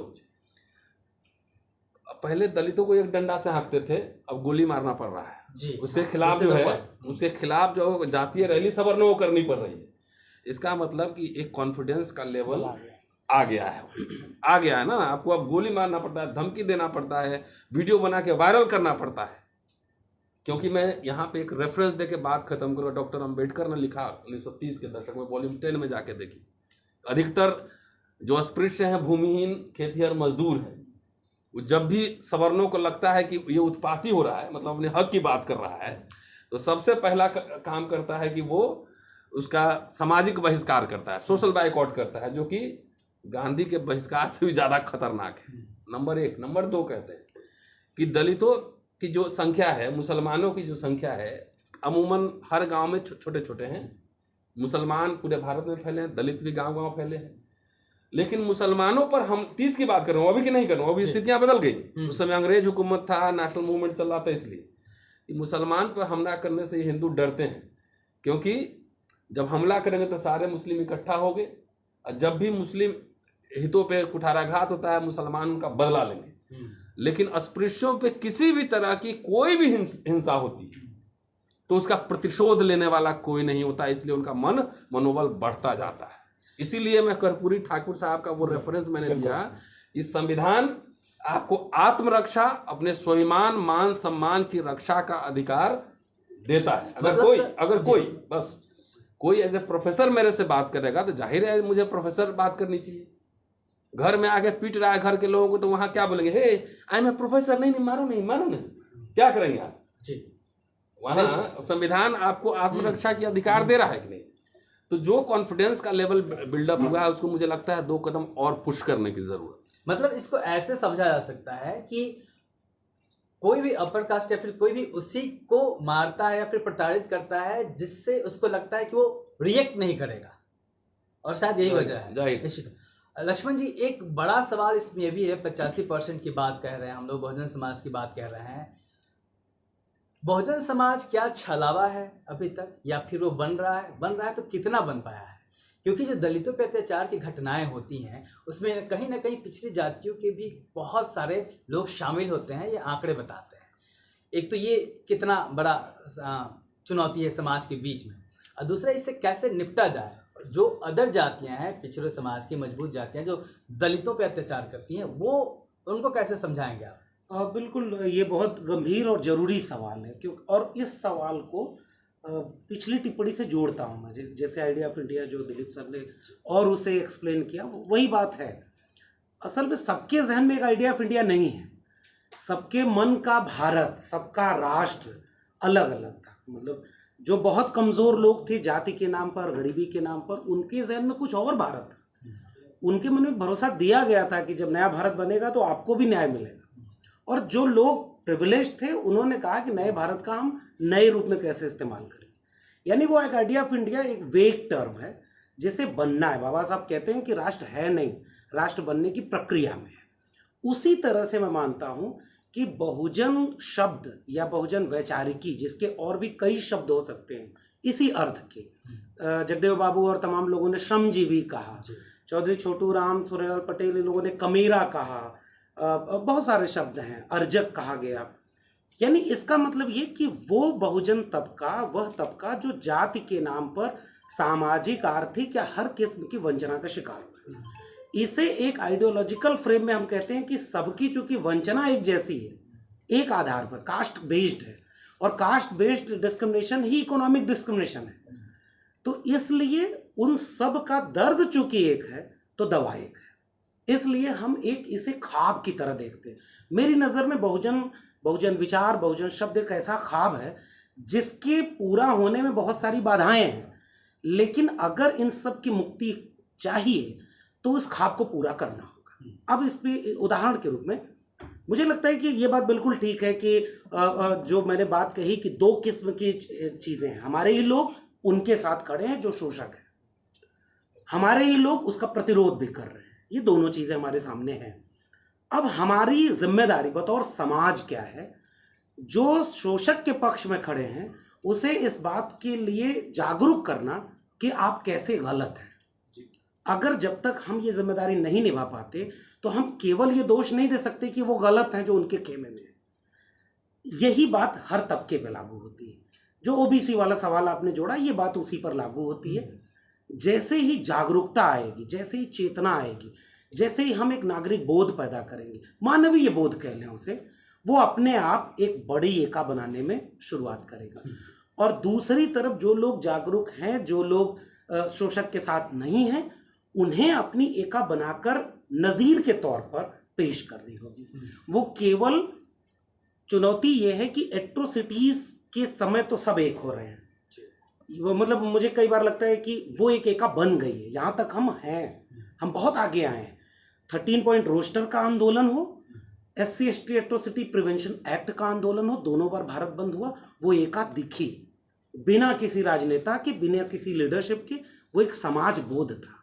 Speaker 2: पहले दलितों को एक डंडा से हाँकते थे, अब गोली मारना पड़ रहा है जी। उसके खिलाफ जो है, उसके खिलाफ जो जातीय रैली सवर्णों को करनी पड़ रही है। इसका मतलब कि एक कॉन्फिडेंस का लेवल आ गया है ना। आपको अब गोली मारना पड़ता है, धमकी देना पड़ता है, वीडियो बना के वायरल करना पड़ता है। क्योंकि मैं यहाँ पे एक रेफरेंस दे के बात खत्म करूँगा। डॉक्टर अंबेडकर ने लिखा 1930 के दशक में, वॉल्यूम 10 में जाके देखिए। अधिकतर जो अस्पृश्य हैं, भूमिहीन, खेतिहर मजदूर हैं, वो जब भी सवर्णों को लगता है कि ये उत्पाती हो रहा है, मतलब अपने हक की बात कर रहा है, तो सबसे पहला काम करता है कि वो उसका सामाजिक बहिष्कार करता है, सोशल बाइकआउट करता है, जो कि गांधी के बहिष्कार से भी ज़्यादा खतरनाक है। नंबर 1। नंबर 2 कहते हैं कि दलितों की जो संख्या है, मुसलमानों की जो संख्या है, अमूमन हर गांव में छोटे छोटे हैं। मुसलमान पूरे भारत में फैले हैं, दलित भी गांव गांव फैले हैं। लेकिन मुसलमानों पर हम 30 की बात कर रहा हूँ, अभी की नहीं कर रहा हूँ, अभी स्थितियां बदल गई। उस समय अंग्रेज हुकूमत था, नेशनल मूवमेंट चल रहा था, इसलिए कि मुसलमान पर हमला करने से हिंदू डरते हैं, क्योंकि जब हमला करेंगे तो सारे मुस्लिम इकट्ठा हो गए, और जब भी मुस्लिम हितों पे कुठाराघात होता है, मुसलमान उनका बदला लेंगे। लेकिन अस्पृश्यों पे किसी भी तरह की कोई भी हिंसा होती है तो उसका प्रतिशोध लेने वाला कोई नहीं होता, इसलिए उनका मनोबल बढ़ता जाता है। इसीलिए मैं कर्पूरी ठाकुर साहब का वो रेफरेंस मैंने दिया, इस संविधान आपको आत्मरक्षा, अपने स्वाभिमान मान सम्मान की रक्षा का अधिकार देता है। अगर कोई बस कोई एज ए प्रोफेसर मेरे से बात करेगा तो जाहिर है मुझे प्रोफेसर बात करनी चाहिए। घर में आके पीट रहा है घर के लोगों को तो वहां क्या बोलेंगे, हे आई एम ए प्रोफेसर, नहीं मारो नहीं, क्या करेंगे आप जी? वहां संविधान आपको आत्मरक्षा की अधिकार दे रहा है कि नहीं? तो जो कॉन्फिडेंस का लेवल बिल्डअप हुआ है उसको मुझे लगता है 2 कदम और पुश करने की जरूरत।
Speaker 4: मतलब इसको ऐसे समझा जा सकता है कि कोई भी अपर कास्ट या फिर कोई भी उसी को मारता है या फिर प्रताड़ित करता है जिससे उसको लगता है कि वो रिएक्ट नहीं करेगा, और शायद यही वजह है। निश्चित। लक्ष्मण जी, एक बड़ा सवाल इसमें यह भी है, 85% की बात कह रहे हैं हम लोग, बहुजन समाज की बात कह रहे हैं। बहुजन समाज क्या छलावा है अभी तक, या फिर वो बन रहा है तो कितना बन पाया है? क्योंकि जो दलितों पे अत्याचार की घटनाएं होती हैं उसमें कहीं ना कहीं पिछड़ी जातियों के भी बहुत सारे लोग शामिल होते हैं, ये आंकड़े बताते हैं। एक तो ये कितना बड़ा चुनौती है समाज के बीच में, और दूसरा इससे कैसे निपटा जाए। जो अदर जातियां हैं, पिछड़े समाज की मजबूत जातियां जो दलितों पे अत्याचार करती हैं, वो उनको कैसे समझाएंगे आप?
Speaker 3: बिल्कुल, ये बहुत गंभीर और ज़रूरी सवाल है, क्योंकि और इस सवाल को पिछली टिप्पणी से जोड़ता हूँ मैं, जैसे आइडिया ऑफ इंडिया जो दिलीप सर ने और उसे एक्सप्लेन किया, वही बात है। असल में सबके जहन में एक आइडिया ऑफ इंडिया नहीं है, सबके मन का भारत, सबका राष्ट्र अलग अलग था। मतलब जो बहुत कमज़ोर लोग थे जाति के नाम पर, गरीबी के नाम पर, उनके जहन में कुछ और भारत था। उनके मन में भरोसा दिया गया था कि जब नया भारत बनेगा तो आपको भी न्याय मिलेगा। और जो लोग प्रिविलेज थे उन्होंने कहा कि नए भारत का हम नए रूप में कैसे इस्तेमाल करें। यानी वो एक आइडिया ऑफ इंडिया एक वेग टर्म है जिसे बनना है। बाबा साहब कहते हैं कि राष्ट्र है नहीं, राष्ट्र बनने की प्रक्रिया में है। उसी तरह से मैं मानता हूं कि बहुजन शब्द या बहुजन वैचारिकी, जिसके और भी कई शब्द हो सकते हैं इसी अर्थ के, जगदेव बाबू और तमाम लोगों ने श्रमजीवी कहा, चौधरी छोटू राम, सूर्यलाल पटेल, इन लोगों ने कमीरा कहा, बहुत सारे शब्द हैं, अर्जक कहा गया। यानी इसका मतलब ये कि वो बहुजन तबका, वह तबका जो जाति के नाम पर सामाजिक, आर्थिक या हर किस्म की वंचना का शिकार हुआ है, इसे एक आइडियोलॉजिकल फ्रेम में हम कहते हैं कि सबकी चूंकि वंचना एक जैसी है, एक आधार पर कास्ट बेस्ड है, और कास्ट बेस्ड डिस्क्रिमिनेशन ही इकोनॉमिक डिस्क्रिमिनेशन है, तो इसलिए उन सब का दर्द चूंकि एक है तो दवा एक है। इसलिए हम एक इसे ख्वाब की तरह देखते हैं। मेरी नज़र में बहुजन विचार, बहुजन शब्द एक ऐसा ख्वाब है जिसके पूरा होने में बहुत सारी बाधाएं हैं, लेकिन अगर इन सब की मुक्ति चाहिए तो उस ख्वाब को पूरा करना होगा। अब इस पे उदाहरण के रूप में मुझे लगता है कि ये बात बिल्कुल ठीक है कि जो मैंने बात कही कि 2 किस्म की चीज़ें हैं। हमारे ही लोग उनके साथ खड़े हैं जो शोषक है, हमारे ही लोग उसका प्रतिरोध भी कर रहे हैं। ये दोनों चीज़ें हमारे सामने हैं। अब हमारी जिम्मेदारी बतौर समाज क्या है? जो शोषक के पक्ष में खड़े हैं उसे इस बात के लिए जागरूक करना कि आप कैसे गलत हैं। अगर जब तक हम ये जिम्मेदारी नहीं निभा पाते तो हम केवल ये दोष नहीं दे सकते कि वो गलत हैं जो उनके खेमे में है। यही बात हर तबके पे लागू होती है। जो ओबीसी वाला सवाल आपने जोड़ा, ये बात उसी पर लागू होती है। जैसे ही जागरूकता आएगी, जैसे ही चेतना आएगी, जैसे ही हम एक नागरिक बोध पैदा करेंगे, मानवीय बोध कह लें उसे, वो अपने आप एक बड़ी एका बनाने में शुरुआत करेगा। और दूसरी तरफ जो लोग जागरूक हैं, जो लोग शोषक के साथ नहीं हैं, उन्हें अपनी एका बनाकर नज़ीर के तौर पर पेश करनी होगी। वो केवल चुनौती ये है कि एट्रोसिटीज़ के समय तो सब एक हो रहे हैं। वो मतलब मुझे कई बार लगता है कि वो एक एका बन गई है। यहाँ तक हम हैं, हम बहुत आगे आए हैं। 13 पॉइंट रोस्टर का आंदोलन हो, SC/ST एट्रोसिटी प्रिवेंशन एक्ट का आंदोलन हो, दोनों बार भारत बंद हुआ, वो एकाध दिखी बिना किसी राजनेता के, बिना किसी लीडरशिप के, वो एक समाज बोध था।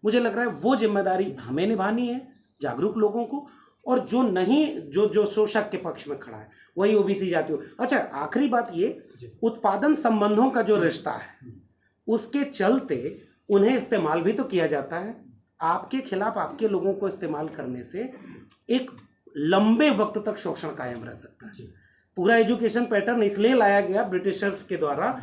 Speaker 3: मुझे लग रहा है वो जिम्मेदारी हमें निभानी है, जागरूक लोगों को, और जो नहीं, जो शोषक के पक्ष में खड़ा है वही ओबीसी जाति हो। अच्छा, आखिरी बात ये, उत्पादन संबंधों का जो रिश्ता है उसके चलते उन्हें इस्तेमाल भी तो किया जाता है। आपके खिलाफ आपके लोगों को इस्तेमाल करने से एक लंबे वक्त तक शोषण कायम रह सकता है। पूरा एजुकेशन पैटर्न इसलिए लाया गया ब्रिटिशर्स के द्वारा,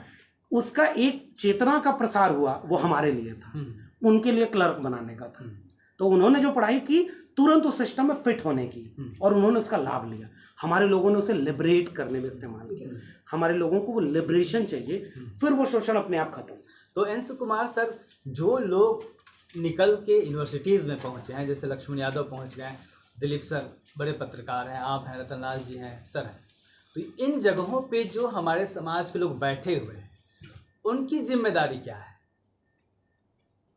Speaker 3: उसका एक चेतना का प्रसार हुआ, वो हमारे लिए था, उनके लिए क्लर्क बनाने का था। तो उन्होंने जो पढ़ाई की तुरंत उस सिस्टम में फिट होने की, और उन्होंने उसका लाभ लिया। हमारे लोगों ने उसे लिबरेट करने में इस्तेमाल किया। हमारे लोगों को वो लिबरेशन चाहिए, फिर वो शोषण अपने आप खत्म।
Speaker 4: तो एन सुकुमार सर, जो लोग निकल के यूनिवर्सिटीज़ में पहुँचे हैं, जैसे लक्ष्मण यादव पहुँच गए, दिलीप सर बड़े पत्रकार हैं, आप हैं, रतनलाल जी हैं, सर हैं, तो इन जगहों पे जो हमारे समाज के लोग बैठे हुए हैं, उनकी जिम्मेदारी क्या है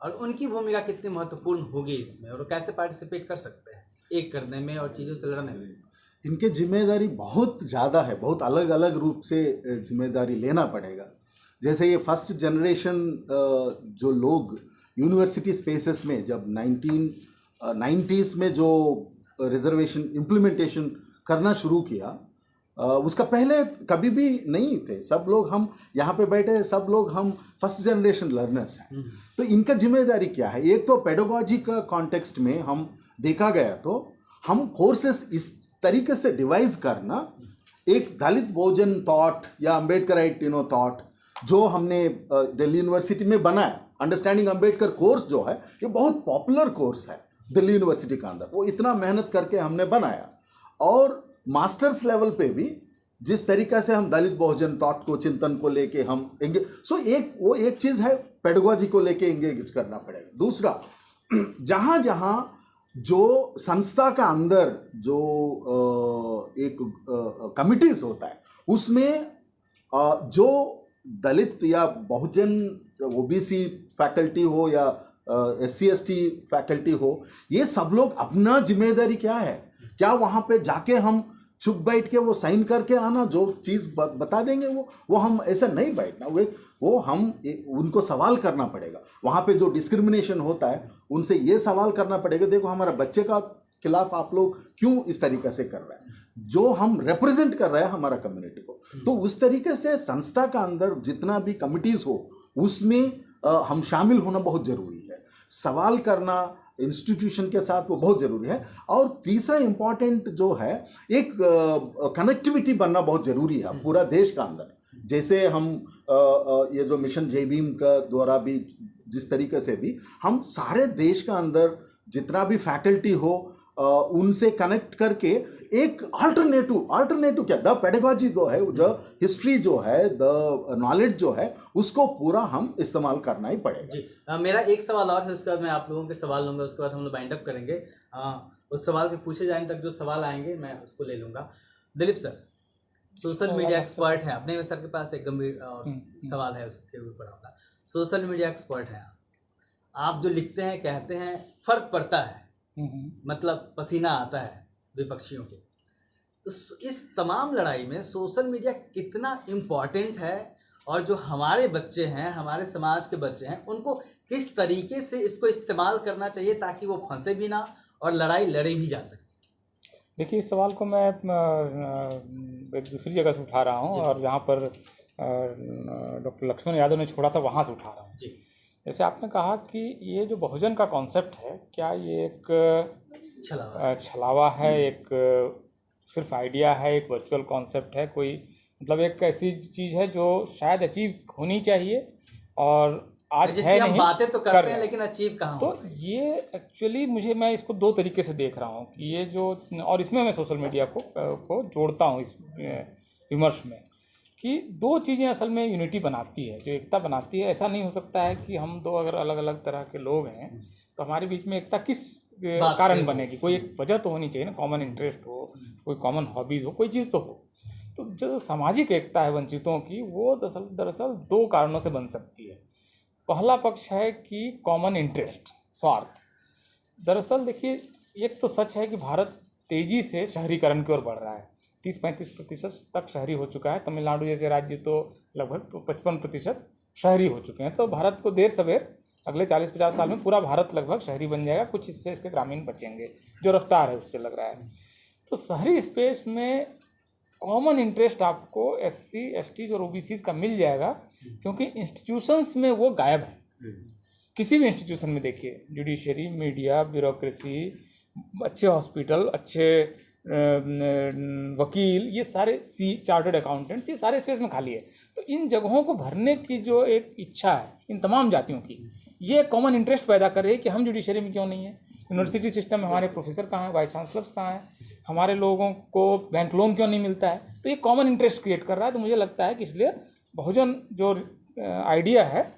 Speaker 4: और उनकी भूमिका कितनी महत्वपूर्ण होगी इसमें, और कैसे पार्टिसिपेट कर सकते हैं एक करने में और चीज़ों से लड़ने में?
Speaker 6: इनके जिम्मेदारी बहुत ज़्यादा है, बहुत अलग अलग रूप से जिम्मेदारी लेना पड़ेगा। जैसे ये फर्स्ट जनरेशन जो लोग यूनिवर्सिटी स्पेसेस में जब 1990s में जो रिजर्वेशन इम्प्लीमेंटेशन करना शुरू किया, उसका पहले कभी भी नहीं थे। सब लोग, हम यहाँ पे बैठे सब लोग हम फर्स्ट जनरेशन लर्नर्स हैं। तो इनका जिम्मेदारी क्या है? एक तो पेडागॉजी का कॉन्टेक्स्ट में हम देखा गया तो हम कोर्सेस इस तरीके से डिवाइस करना, एक दलित बहुजन थॉट या अम्बेडकराइट थॉट जो हमने दिल्ली यूनिवर्सिटी में बनाया, अंडरस्टैंडिंग अम्बेडकर कोर्स जो है, ये बहुत पॉपुलर कोर्स है दिल्ली यूनिवर्सिटी के अंदर। वो इतना मेहनत करके हमने बनाया, और मास्टर्स लेवल पे भी जिस तरीक़े से हम दलित बहुजन थॉट को, चिंतन को लेके हम वो एक चीज़ है, पेडागॉजी को लेके एंगेज करना पड़ेगा। दूसरा, जहाँ जहाँ जो संस्था का अंदर जो एक कमिटीज़ होता है, उसमें जो दलित या बहुजन ओबीसी फैकल्टी हो या SC/ST फैकल्टी हो, ये सब लोग अपना जिम्मेदारी क्या है, क्या वहाँ पे जाके हम चुप बैठ के वो साइन करके आना, जो चीज़ बता देंगे वो हम ऐसा नहीं बैठना, वो हम उनको सवाल करना पड़ेगा। वहाँ पे जो डिस्क्रिमिनेशन होता है उनसे ये सवाल करना पड़ेगा, देखो हमारा बच्चे का खिलाफ आप लोग क्यों इस तरीके से कर रहे हैं, जो हम रिप्रेजेंट कर रहे हैं हमारा कम्युनिटी को। तो उस तरीके से संस्था का अंदर जितना भी कमिटीज़ हो उसमें हम शामिल होना बहुत ज़रूरी है। सवाल करना इंस्टीट्यूशन के साथ वो बहुत ज़रूरी है। और तीसरा इम्पॉर्टेंट जो है, एक कनेक्टिविटी बनना बहुत ज़रूरी है पूरा देश का अंदर। जैसे हम ये जो मिशन जय भीम का द्वारा भी जिस तरीके से भी हम सारे देश का अंदर जितना भी फैकल्टी हो उनसे कनेक्ट करके एक अल्टरनेटिव क्या, द पेडागॉजी जो है, जो हिस्ट्री जो है, द नॉलेज जो है, उसको पूरा हम इस्तेमाल करना ही पड़ेगा।
Speaker 4: जी, मेरा एक सवाल और है, उसके बाद मैं आप लोगों के सवाल लूँगा, उसके बाद हम लोग बाइंड अप करेंगे। उस सवाल के पूछे जाने तक जो सवाल आएंगे मैं उसको ले लूँगा। Dilip sir, social media expert हैं, अपने सर के पास एक गंभीर सवाल है उसके ऊपर अपना। सोशल मीडिया एक्सपर्ट हैं आप, जो लिखते हैं कहते हैं फर्क पड़ता है, मतलब पसीना आता है विपक्षियों को। तो इस तमाम लड़ाई में सोशल मीडिया कितना इम्पॉर्टेंट है, और जो हमारे बच्चे हैं, हमारे समाज के बच्चे हैं, उनको किस तरीके से इसको इस्तेमाल करना चाहिए ताकि वो फंसे भी ना और लड़ाई लड़ी भी जा सके?
Speaker 5: देखिए, इस सवाल को मैं एक दूसरी जगह से उठा रहा हूँ, और जहाँ पर डॉक्टर लक्ष्मण यादव ने छोड़ा था वहाँ से उठा रहा हूँ।
Speaker 4: जी,
Speaker 5: जैसे आपने कहा कि ये जो बहुजन का कॉन्सेप्ट है, क्या ये एक छलावा है, एक सिर्फ आइडिया है, एक वर्चुअल कॉन्सेप्ट है, कोई मतलब एक ऐसी चीज़ है जो शायद अचीव होनी चाहिए और आज है नहीं,
Speaker 4: बातें तो करते हैं लेकिन अचीव कहाँ?
Speaker 5: तो ये एक्चुअली मैं इसको दो तरीके से देख रहा हूँ कि ये जो, और इसमें मैं सोशल मीडिया को जोड़ता हूँ इस विमर्श में, कि दो चीज़ें असल में यूनिटी बनाती है, जो एकता बनाती है। ऐसा नहीं हो सकता है कि हम दो अगर अलग अलग तरह के लोग हैं तो हमारे बीच में एकता किस कारण बनेगी? कोई एक वजह तो होनी चाहिए ना, कॉमन इंटरेस्ट हो, कोई कॉमन हॉबीज़ हो, कोई चीज़ तो हो। तो जो सामाजिक एकता है वंचितों की, वो दरअसल दो कारणों से बन सकती है। पहला पक्ष है कि कॉमन इंटरेस्ट, स्वार्थ। दरअसल देखिए, एक तो सच है कि भारत तेज़ी से शहरीकरण की ओर बढ़ रहा है। 30-35% तक शहरी हो चुका है। तमिलनाडु जैसे राज्य तो लगभग 55% शहरी हो चुके हैं। तो भारत को देर सवेर अगले 40-50 साल में पूरा भारत लगभग शहरी बन जाएगा। कुछ हिस्से इसके ग्रामीण बचेंगे, जो रफ्तार है उससे लग रहा है। तो शहरी स्पेस में कॉमन इंटरेस्ट आपको SC, ST और OBCs का मिल जाएगा, क्योंकि इंस्टीट्यूशंस में वो गायब है। किसी भी इंस्टीट्यूशन में देखिए, जुडिशरी, मीडिया, ब्यूरोक्रेसी, अच्छे हॉस्पिटल, अच्छे वकील, ये सारे चार्टर्ड अकाउंटेंट्स, ये सारे स्पेस में खाली है। तो इन जगहों को भरने की जो एक इच्छा है इन तमाम जातियों की, ये कॉमन इंटरेस्ट पैदा कर रही है कि हम जुडिशरी में क्यों नहीं है, यूनिवर्सिटी सिस्टम में हमारे प्रोफेसर कहाँ हैं, वाइस चांसलर्स कहाँ हैं, हमारे लोगों को बैंक लोन क्यों नहीं मिलता है। तो ये कॉमन इंटरेस्ट क्रिएट कर रहा है। तो मुझे लगता है कि इसलिए बहुजन जो आइडिया है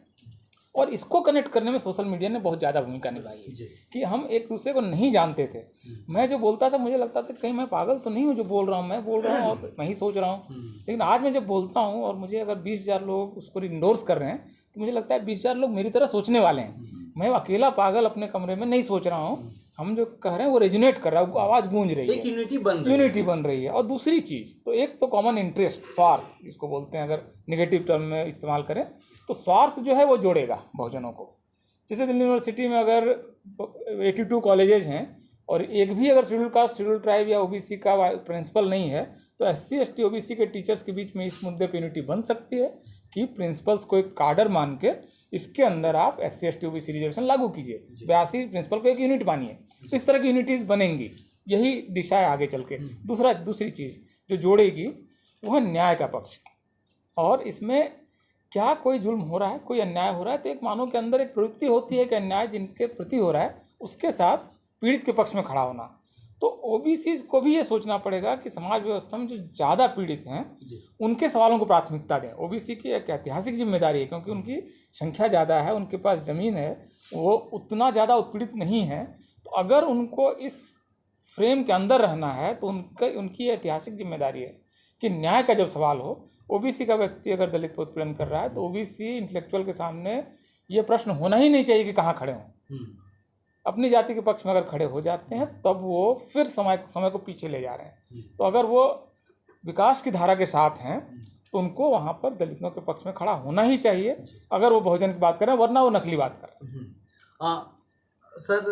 Speaker 5: और इसको कनेक्ट करने में सोशल मीडिया ने बहुत ज़्यादा भूमिका निभाई है कि हम एक दूसरे को नहीं जानते थे। मैं जो बोलता था मुझे लगता था कहीं मैं पागल तो नहीं हूँ जो बोल रहा हूँ, मैं बोल रहा हूँ और मैं ही सोच रहा हूँ। लेकिन आज मैं जब बोलता हूँ और मुझे अगर 20,000 लोग उसको इंडोर्स कर रहे हैं तो मुझे लगता है 20,000 लोग मेरी तरह सोचने वाले हैं। मैं अकेला पागल अपने कमरे में नहीं सोच रहा हूँ। हम जो कह रहे हैं वो रेजोनेट कर रहा है, वो आवाज़ गूंज रही है, यूनिटी बन रही है। और दूसरी चीज़ तो एक तो कॉमन इंटरेस्ट, स्वार्थ इसको बोलते हैं, अगर नेगेटिव टर्म में इस्तेमाल करें तो स्वार्थ जो है वो जोड़ेगा बहुजनों को। जैसे दिल्ली यूनिवर्सिटी में अगर 82 कॉलेजेज हैं और एक भी अगर शेड्यूल कास्ट, शेड्यूल ट्राइब या OBC का प्रिंसिपल नहीं है, तो SC, ST, OBC के टीचर्स के बीच में इस मुद्दे पर यूनिटी बन सकती है कि प्रिंसिपल्स को एक काडर मान के इसके अंदर आप SC, ST, OBC रिजर्वेशन लागू कीजिए, 82 प्रिंसिपल को एक यूनिट मानिए। तो इस तरह की यूनिटीज़ बनेंगी, यही दिशा है आगे चल के। दूसरी चीज़ जो जोड़ेगी वो है न्याय का पक्ष। और इसमें क्या कोई जुल्म हो रहा है, कोई अन्याय हो रहा है, तो एक मानव के अंदर एक प्रवृत्ति होती है कि अन्याय जिनके प्रति हो रहा है उसके साथ पीड़ित के पक्ष में खड़ा होना। तो OBCs को भी ये सोचना पड़ेगा कि समाज व्यवस्था में जो ज़्यादा पीड़ित हैं उनके सवालों को प्राथमिकता दें। OBC की एक ऐतिहासिक जिम्मेदारी है, क्योंकि उनकी संख्या ज़्यादा है, उनके पास ज़मीन है, वो उतना ज़्यादा उत्पीड़ित नहीं है। तो अगर उनको इस फ्रेम के अंदर रहना है तो उनकी ऐतिहासिक जिम्मेदारी है कि न्याय का जब सवाल हो, OBC का व्यक्ति अगर दलित पर उत्पीड़न कर रहा है तो OBC इंटेलेक्चुअल के सामने ये प्रश्न होना ही नहीं चाहिए कि कहाँ खड़े हों। अपनी जाति के पक्ष में अगर खड़े हो जाते हैं तब वो फिर समय को पीछे ले जा रहे हैं। तो अगर वो विकास की धारा के साथ हैं तो उनको वहाँ पर दलितों के पक्ष में खड़ा होना ही चाहिए अगर वो बहुजन की बात करें, वरना वो नकली बात कर रहे हैं।
Speaker 4: सर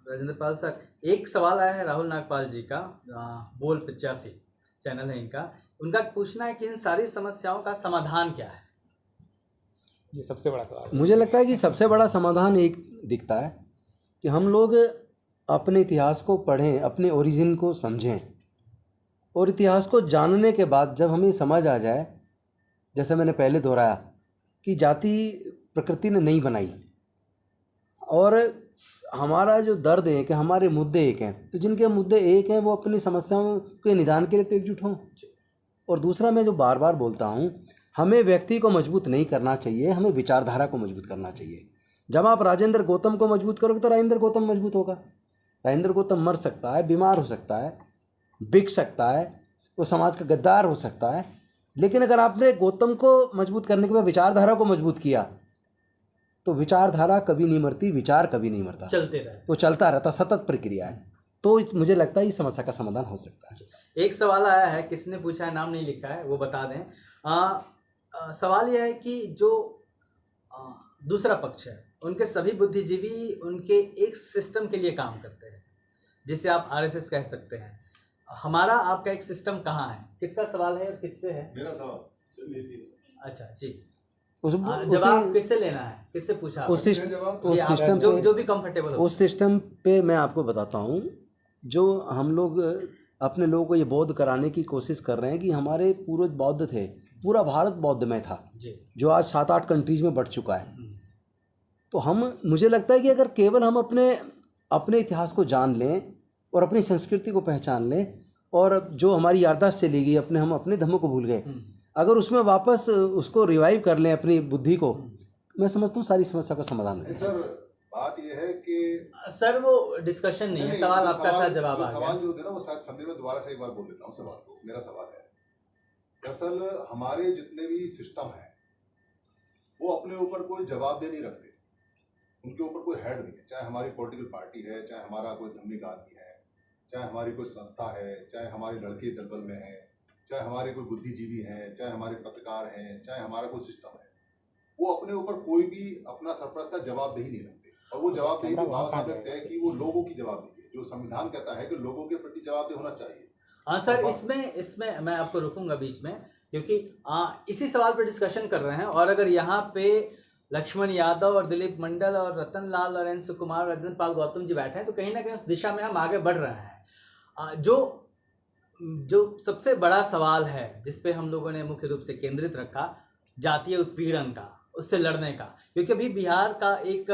Speaker 4: राजेंद्र पाल सर, एक सवाल आया है राहुल नागपाल जी का, बोल 85 चैनल है इनका, उनका पूछना है कि इन सारी समस्याओं का समाधान क्या है।
Speaker 5: ये सबसे बड़ा सवाल है।
Speaker 1: मुझे लगता है कि सबसे बड़ा समाधान एक दिखता है कि हम लोग अपने इतिहास को पढ़ें, अपने ओरिजिन को समझें, और इतिहास को जानने के बाद जब हमें समझ आ जाए, जैसे मैंने पहले दोहराया कि जाति प्रकृति ने नहीं बनाई, और हमारा जो दर्द है कि हमारे मुद्दे एक हैं, तो जिनके मुद्दे एक हैं वो अपनी समस्याओं के निदान के लिए तो एकजुट हों। और दूसरा, मैं जो बार बार बोलता हूँ, हमें व्यक्ति को मजबूत नहीं करना चाहिए, हमें विचारधारा को मजबूत करना चाहिए। जब आप राजेंद्र गौतम को मजबूत करोगे तो राजेंद्र गौतम मजबूत होगा। राजेंद्र गौतम मर सकता है, बीमार हो सकता है, बिक सकता है, वो समाज का गद्दार हो सकता है, लेकिन अगर आपने गौतम को मजबूत करने के बाद विचारधारा को मजबूत किया तो विचारधारा कभी नहीं मरती, विचार कभी नहीं मरता,
Speaker 4: चलते रहे,
Speaker 1: वो चलता रहता, सतत प्रक्रिया है। तो मुझे लगता है इस समस्या का समाधान हो सकता है।
Speaker 4: एक सवाल आया है, किसने पूछा है, नाम नहीं लिखा है, वो बता दें। सवाल यह है कि जो दूसरा पक्ष है उनके सभी बुद्धिजीवी उनके एक सिस्टम के लिए काम करते हैं, जिसे आप RSS कह सकते हैं। हमारा आपका एक सिस्टम कहाँ है? किसका सवाल है और किससे है?
Speaker 7: मेरा सवाल।
Speaker 4: अच्छा जी,
Speaker 1: जवाब
Speaker 4: किससे लेना है, किससे पूछा?
Speaker 1: उस सिस्टम पे,
Speaker 4: जो भी कंफर्टेबल हो।
Speaker 1: उस सिस्टम पे मैं आपको बताता हूँ। जो हम लोग अपने लोगों को ये बौद्ध कराने की कोशिश कर रहे हैं कि हमारे पूर्वज बौद्ध थे, पूरा भारत बौद्धमय था, जो आज 7-8 कंट्रीज में बढ़ चुका है। तो मुझे लगता है कि अगर केवल हम अपने इतिहास को जान लें और अपनी संस्कृति को पहचान लें, और जो हमारी याददाश्त चली गई, हम अपने धर्म को भूल गए, अगर उसमें वापस उसको रिवाइव कर लें अपनी बुद्धि को, मैं समझता हूँ सारी समस्या का समाधान है।
Speaker 7: सर बात यह है कि
Speaker 4: सर वो डिस्कशन नहीं है, सवाल आपका था, जवाब आ गया।
Speaker 7: सवाल जो देना वो शायद संदीप में दोबारा से एक बार बोल देता हूँ सवाल को। मेरा सवाल है, दरअसल हमारे जितने भी सिस्टम हैं वो अपने ऊपर कोई जवाबदेही नहीं रखते, उनके ऊपर कोई हेड नहीं है। चाहे हमारी पॉलिटिकल पार्टी है, चाहे हमारा कोई धार्मिक आदमी है, चाहे हमारी कोई संस्था है, चाहे हमारे लड़के दलबल में हैं, चाहे हमारे कोई बुद्धिजीवी हैं, चाहे हमारे पत्रकार हैं, चाहे हमारा कोई सिस्टम है, वो अपने ऊपर कोई भी अपना सरपरस्ता जवाबदेही नहीं रखते। और वो जवाबदेही तो बाबा साहब ने तय की, वो लोगों की जवाबदेही है। जो संविधान कहता है कि लोगों के प्रति जवाबदेह होना चाहिए।
Speaker 4: हाँ सर, इसमें मैं आपको रोकूंगा बीच में, क्योंकि इसी सवाल पर डिस्कशन कर रहे हैं। और अगर यहाँ पे लक्ष्मण यादव और दिलीप मंडल और रतन लाल, लॉरेंस कुमार, राजेंद्र पाल गौतम जी बैठे हैं, तो कहीं ना कहीं उस दिशा में हम आगे बढ़ रहे हैं। जो सबसे बड़ा सवाल है जिस पे हम लोगों ने मुख्य रूप से केंद्रित रखा, जातीय उत्पीड़न का, उससे लड़ने का। क्योंकि अभी बिहार का एक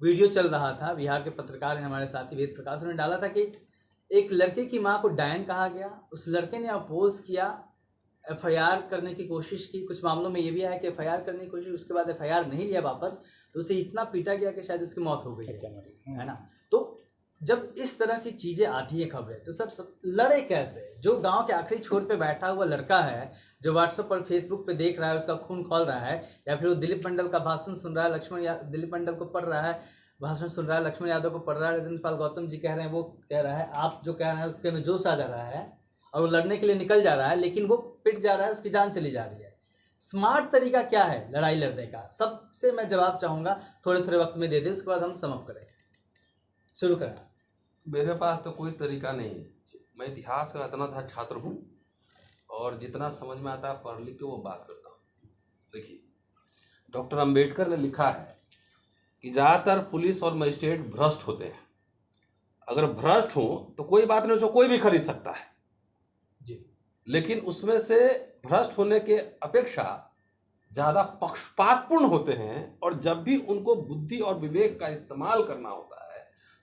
Speaker 4: वीडियो चल रहा था, बिहार के पत्रकार हैं हमारे साथी वेद प्रकाश, उन्होंने डाला था कि एक लड़के की मां को डायन कहा गया, उस लड़के ने अपोज किया, एफआईआर करने की कोशिश की। कुछ मामलों में ये भी आया कि एफआईआर करने की कोशिश, उसके बाद एफआईआर नहीं लिया वापस, तो उसे इतना पीटा गया कि शायद उसकी मौत हो गई है ना। तो जब इस तरह की चीज़ें आती है खबरें, तो सब लड़े कैसे? जो गांव के आखिरी छोर पे बैठा हुआ लड़का है, जो व्हाट्सएप पर फेसबुक पे देख रहा है, उसका खून खौल रहा है, या फिर वो दिलीप मंडल का भाषण सुन रहा है, दिलीप मंडल को पढ़ रहा है, भाषण सुन रहा है, लक्ष्मण यादव को पढ़ रहा है, राजेंद्र पाल गौतम जी कह रहे हैं, वो कह रहा है, आप जो कह रहे हैं उसके में जोश आ जा रहा है, और वो लड़ने के लिए निकल जा रहा है, लेकिन वो पिट जा रहा है, उसकी जान चली जा रही है। स्मार्ट तरीका क्या है लड़ाई लड़ने का? सबसे मैं जवाब चाहूँगा, थोड़े थोड़े वक्त में दे दें, उसके बाद हम समाप्त करें। शुरू करें।
Speaker 2: मेरे पास तो कोई तरीका नहीं है। मैं इतिहास का इतना था छात्र हूँ, और जितना समझ में आता है पढ़ लिख के वो बात करता हूँ। देखिए, डॉक्टर अंबेडकर ने लिखा है कि ज़्यादातर पुलिस और मजिस्ट्रेट भ्रष्ट होते हैं। अगर भ्रष्ट हो तो कोई बात नहीं, उसको कोई भी खरीद सकता है
Speaker 4: जी,
Speaker 2: लेकिन उसमें से भ्रष्ट होने के अपेक्षा ज़्यादा पक्षपातपूर्ण होते हैं, और जब भी उनको बुद्धि और विवेक का इस्तेमाल करना होता है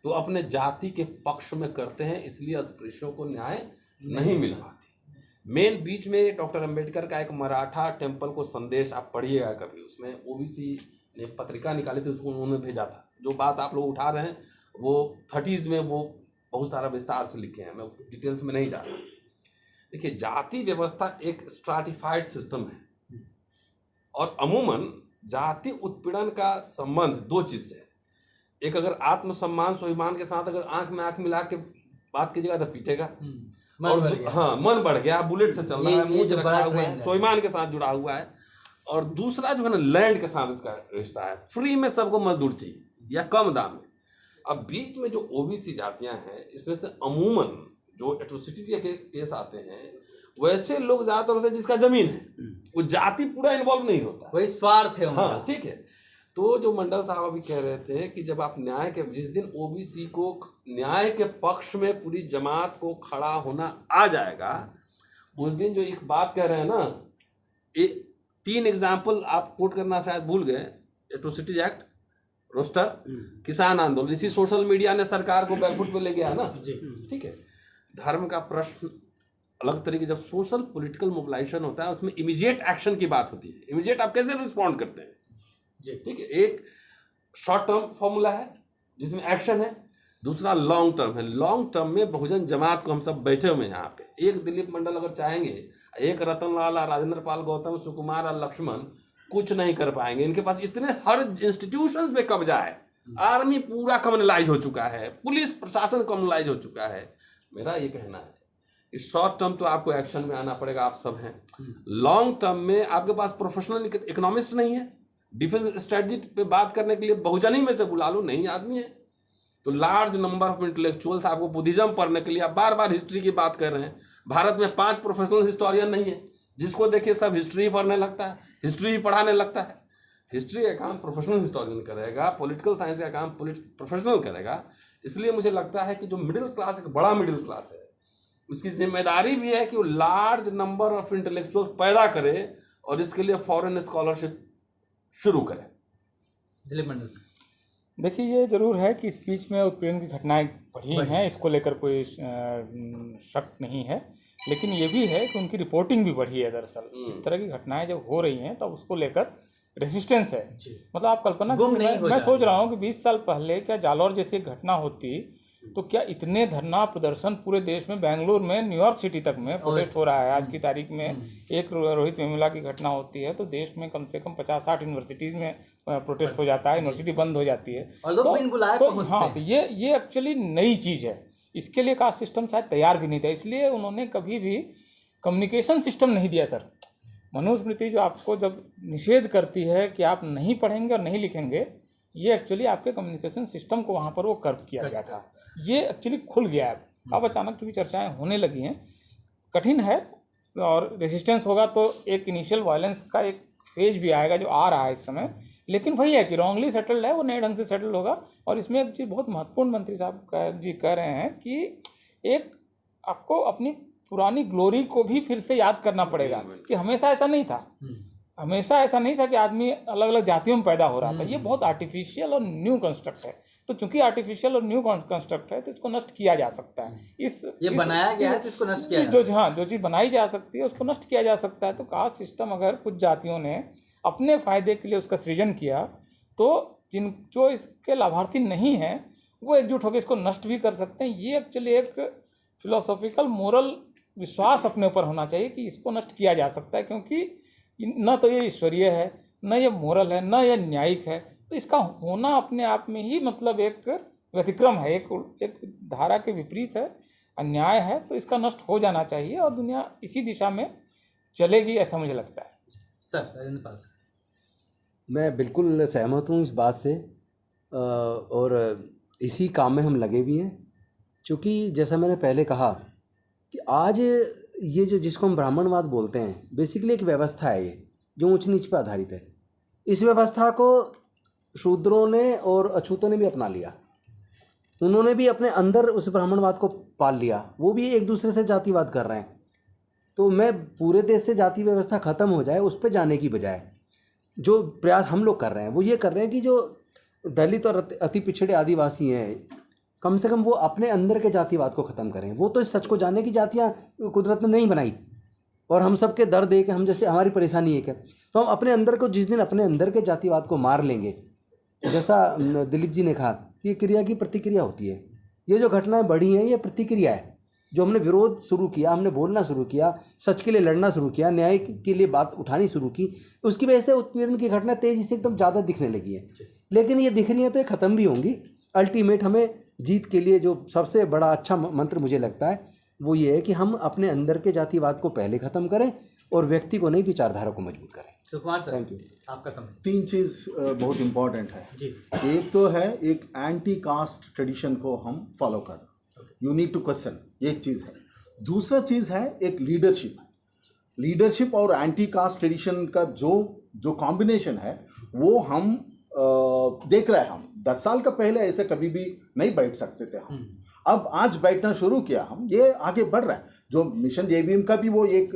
Speaker 2: तो अपने जाति के पक्ष में करते हैं, इसलिए अस्पृश्यों को न्याय नहीं मिल पाती। मेन बीच में डॉक्टर अंबेडकर का एक मराठा टेम्पल को संदेश आप पढ़िएगा कभी, उसमें ओबीसी ने पत्रिका निकाली थी, उसको उन्होंने भेजा था। जो बात आप लोग उठा रहे हैं वो 30s में वो बहुत सारा विस्तार से लिखे हैं, मैं डिटेल्स में नहीं जा रहा। देखिए, जाति व्यवस्था एक स्ट्राटिफाइड सिस्टम है, और अमूमन जाति उत्पीड़न का संबंध दो चीज़ से है। एक, अगर आत्मसम्मान स्वाभिमान के साथ अगर आंख में आंख मिला के बात कीजिएगा तो पीटेगा, और हाँ, मन बढ़ गया, बुलेट से चल रहा है, मुंह रखा हुआ है, स्वाभिमान के साथ जुड़ा हुआ है। और दूसरा जो है ना, लैंड के साथ इसका रिश्ता है, फ्री में सबको मजदूर चाहिए या कम दाम में। अब बीच में जो ओबीसी जातियां हैं, इसमें से अमूमन जो एट्रोसिटी के केस आते हैं, वैसे लोग ज्यादातर होते हैं जिसका जमीन है, वो जाति पूरा इन्वॉल्व नहीं होता,
Speaker 4: वही स्वार्थ है उनका।
Speaker 2: हाँ, ठीक है। तो जो मंडल साहब अभी कह रहे थे कि जब आप न्याय के, जिस दिन ओबीसी को न्याय के पक्ष में पूरी जमात को खड़ा होना आ जाएगा, उस दिन जो एक बात कह रहे हैं ना, 3 एग्जाम्पल आप कोट करना शायद भूल गए, एट्रोसिटीज एक्ट, रोस्टर, किसान आंदोलन, इसी सोशल मीडिया ने सरकार को बैकफुट पे ले गया ना, ठीक है। धर्म का प्रश्न अलग तरीके, जब सोशल पॉलिटिकल मोबिलाइजेशन होता है उसमें इमीडिएट एक्शन की बात होती है। इमीडिएट आप कैसे रिस्पॉन्ड करते हैं जी, ठीक है। एक शॉर्ट टर्म फॉर्मूला है जिसमें एक्शन है, दूसरा लॉन्ग टर्म है। लॉन्ग टर्म में बहुजन जमात को हम सब बैठे हुए हैं यहाँ पे, एक दिलीप मंडल अगर चाहेंगे, एक रतन लाल, राजेंद्र पाल गौतम, सुकुमार और लक्ष्मण कुछ नहीं कर पाएंगे। इनके पास इतने हर इंस्टीट्यूशन पे कब्जा है, आर्मी पूरा कम्युनलाइज हो चुका है, पुलिस प्रशासन कम्युनलाइज हो चुका है। मेरा ये कहना है कि शॉर्ट टर्म तो आपको एक्शन में आना पड़ेगा, आप सब हैं। लॉन्ग टर्म में आपके पास प्रोफेशनल इकोनॉमिस्ट नहीं है, डिफेंस स्ट्रेटजी पे बात करने के लिए बहुजन ही में से बुला लो, नहीं आदमी है। तो लार्ज नंबर ऑफ इंटेलेक्चुअल्स, आपको बुद्धिज्म पढ़ने के लिए, आप बार बार हिस्ट्री की बात कर रहे हैं। भारत में 5 प्रोफेशनल हिस्टोरियन नहीं है, जिसको देखिए सब हिस्ट्री पढ़ने लगता है, हिस्ट्री पढ़ाने लगता है। हिस्ट्री का काम प्रोफेशनल हिस्टोरियन करेगा, पॉलिटिकल साइंस का काम प्रोफेशनल करेगा। इसलिए मुझे लगता है कि जो मिडिल क्लास, एक बड़ा मिडिल क्लास है, उसकी जिम्मेदारी भी है कि वो लार्ज नंबर ऑफ इंटेलेक्चुअल्स पैदा करे और इसके लिए फॉरेन स्कॉलरशिप शुरू करें।
Speaker 4: दिलीप मंडल से
Speaker 5: देखिए, ये जरूर है कि इस बीच में उत्पीड़न की घटनाएं बढ़ी हैं, इसको लेकर कोई शक नहीं है, लेकिन ये भी है कि उनकी रिपोर्टिंग भी बढ़ी है। दरअसल इस तरह की घटनाएं जब हो रही हैं तब उसको लेकर रेजिस्टेंस है। मतलब आप कल्पना कीजिए, मैं सोच रहा हूँ कि 20 साल पहले क्या जालौर जैसी घटना होती तो क्या इतने धरना प्रदर्शन पूरे देश में, बेंगलुरु में, न्यूयॉर्क सिटी तक में प्रोटेस्ट हो रहा है। आज की तारीख में एक रोहित वेमुला की घटना होती है तो देश में कम से कम 50-60 यूनिवर्सिटीज़ में प्रोटेस्ट हो जाता है, यूनिवर्सिटी बंद हो जाती है।
Speaker 4: और लोग बिन बुलाए
Speaker 5: तो हाँ, तो ये एक्चुअली नई चीज़ है इसके लिए कास्ट सिस्टम शायद तैयार भी नहीं था, इसलिए उन्होंने कभी भी कम्युनिकेशन सिस्टम नहीं दिया सर। मनुस्मृति जो आपको जब निषेध करती है कि आप नहीं पढ़ेंगे और नहीं लिखेंगे, ये एक्चुअली आपके कम्युनिकेशन सिस्टम को वहाँ पर वो कर्व किया गया था, ये एक्चुअली खुल गया है। अब अचानक चूँकि चर्चाएँ होने लगी हैं, कठिन है और रेजिस्टेंस होगा तो एक इनिशियल वायलेंस का एक फेज भी आएगा जो आ रहा है इस समय, लेकिन वही है कि रॉन्गली सेटल्ड है वो नए ढंग से सेटल होगा। और इसमें एक चीज़ बहुत महत्वपूर्ण मंत्री साहब जी कह रहे हैं कि एक आपको अपनी पुरानी ग्लोरी को भी फिर से याद करना पड़ेगा कि हमेशा ऐसा नहीं था, हमेशा ऐसा नहीं था कि आदमी अलग अलग जातियों में पैदा हो रहा था। ये बहुत आर्टिफिशियल और न्यू कंस्ट्रक्ट है, तो चूंकि आर्टिफिशियल और न्यू कंस्ट्रक्ट है तो इसको नष्ट किया जा सकता है।
Speaker 4: बनाया गया है तो इसको नष्ट किया
Speaker 5: जो चीज़ बनाई जा सकती है उसको नष्ट किया जा सकता है। तो कास्ट सिस्टम अगर कुछ जातियों ने अपने फायदे के लिए उसका सृजन किया तो जो इसके लाभार्थी नहीं हैं वो एकजुट होकर इसको नष्ट भी कर सकते हैं। ये एक्चुअली एक फिलोसॉफिकल मोरल विश्वास अपने ऊपर होना चाहिए कि इसको नष्ट किया जा सकता है, क्योंकि न तो ये ईश्वरीय है, न ये मोरल है, न ये न्यायिक है। तो इसका होना अपने आप में ही मतलब एक व्यतिक्रम है, एक धारा के विपरीत है, अन्याय है। तो इसका नष्ट हो जाना चाहिए और दुनिया इसी दिशा में चलेगी, ऐसा मुझे लगता है।
Speaker 4: सर राजेंद्र पाल सर,
Speaker 1: मैं बिल्कुल सहमत हूँ इस बात से और इसी काम में हम लगे भी हैं। क्योंकि जैसा मैंने पहले कहा कि आज ये जो जिसको हम ब्राह्मणवाद बोलते हैं, बेसिकली एक व्यवस्था है ये जो ऊंच नीच पर आधारित है। इस व्यवस्था को शूद्रों ने और अछूतों ने भी अपना लिया, उन्होंने भी अपने अंदर उस ब्राह्मणवाद को पाल लिया, वो भी एक दूसरे से जातिवाद कर रहे हैं। तो मैं पूरे देश से जाति व्यवस्था ख़त्म हो जाए उस पर जाने की बजाय जो प्रयास हम लोग कर रहे हैं वो ये कर रहे हैं कि जो दलित और अति पिछड़े आदिवासी हैं, कम से कम वो अपने अंदर के जातिवाद को ख़त्म करें। वो तो इस सच को जाने की जातियाँ कुदरत ने नहीं बनाई और हम सब के दर्द है कि हम जैसे हमारी परेशानी है क्या, तो हम अपने अंदर को जिस दिन अपने अंदर के जातिवाद को मार लेंगे, जैसा दिलीप जी ने कहा कि ये क्रिया की प्रतिक्रिया होती है। ये जो घटनाएं बढ़ी हैं ये प्रतिक्रिया है। जो हमने विरोध शुरू किया, हमने बोलना शुरू किया, सच के लिए लड़ना शुरू किया, न्याय के लिए बात उठानी शुरू की, उसकी वजह से उत्पीड़न की घटना तेज़ी से एकदम ज़्यादा दिखने लगी है। लेकिन ये दिख रही हैं तो ये ख़त्म भी होंगी। अल्टीमेट हमें जीत के लिए जो सबसे बड़ा अच्छा मंत्र मुझे लगता है वो ये है कि हम अपने अंदर के जातिवाद को पहले ख़त्म करें और व्यक्ति को नहीं, विचारधारा को मजबूत करें।
Speaker 4: सुकुमार सर,
Speaker 1: थैंक यू।
Speaker 4: आपका कमेंट।
Speaker 6: 3 चीज़ बहुत इम्पॉर्टेंट है
Speaker 4: जी।
Speaker 6: एक तो है एक एंटी कास्ट ट्रेडिशन को हम फॉलो करना, यू नीड टू क्वेश्चन, एक चीज़ है। दूसरा चीज़ है एक लीडरशिप और एंटी कास्ट ट्रेडिशन का जो कॉम्बिनेशन है वो हम देख रहे हैं। हम 10 साल का पहले ऐसे कभी भी नहीं बैठ सकते थे हम, अब आज बैठना शुरू किया हम, ये आगे बढ़ रहा है। जो मिशन जेबीएम का भी वो एक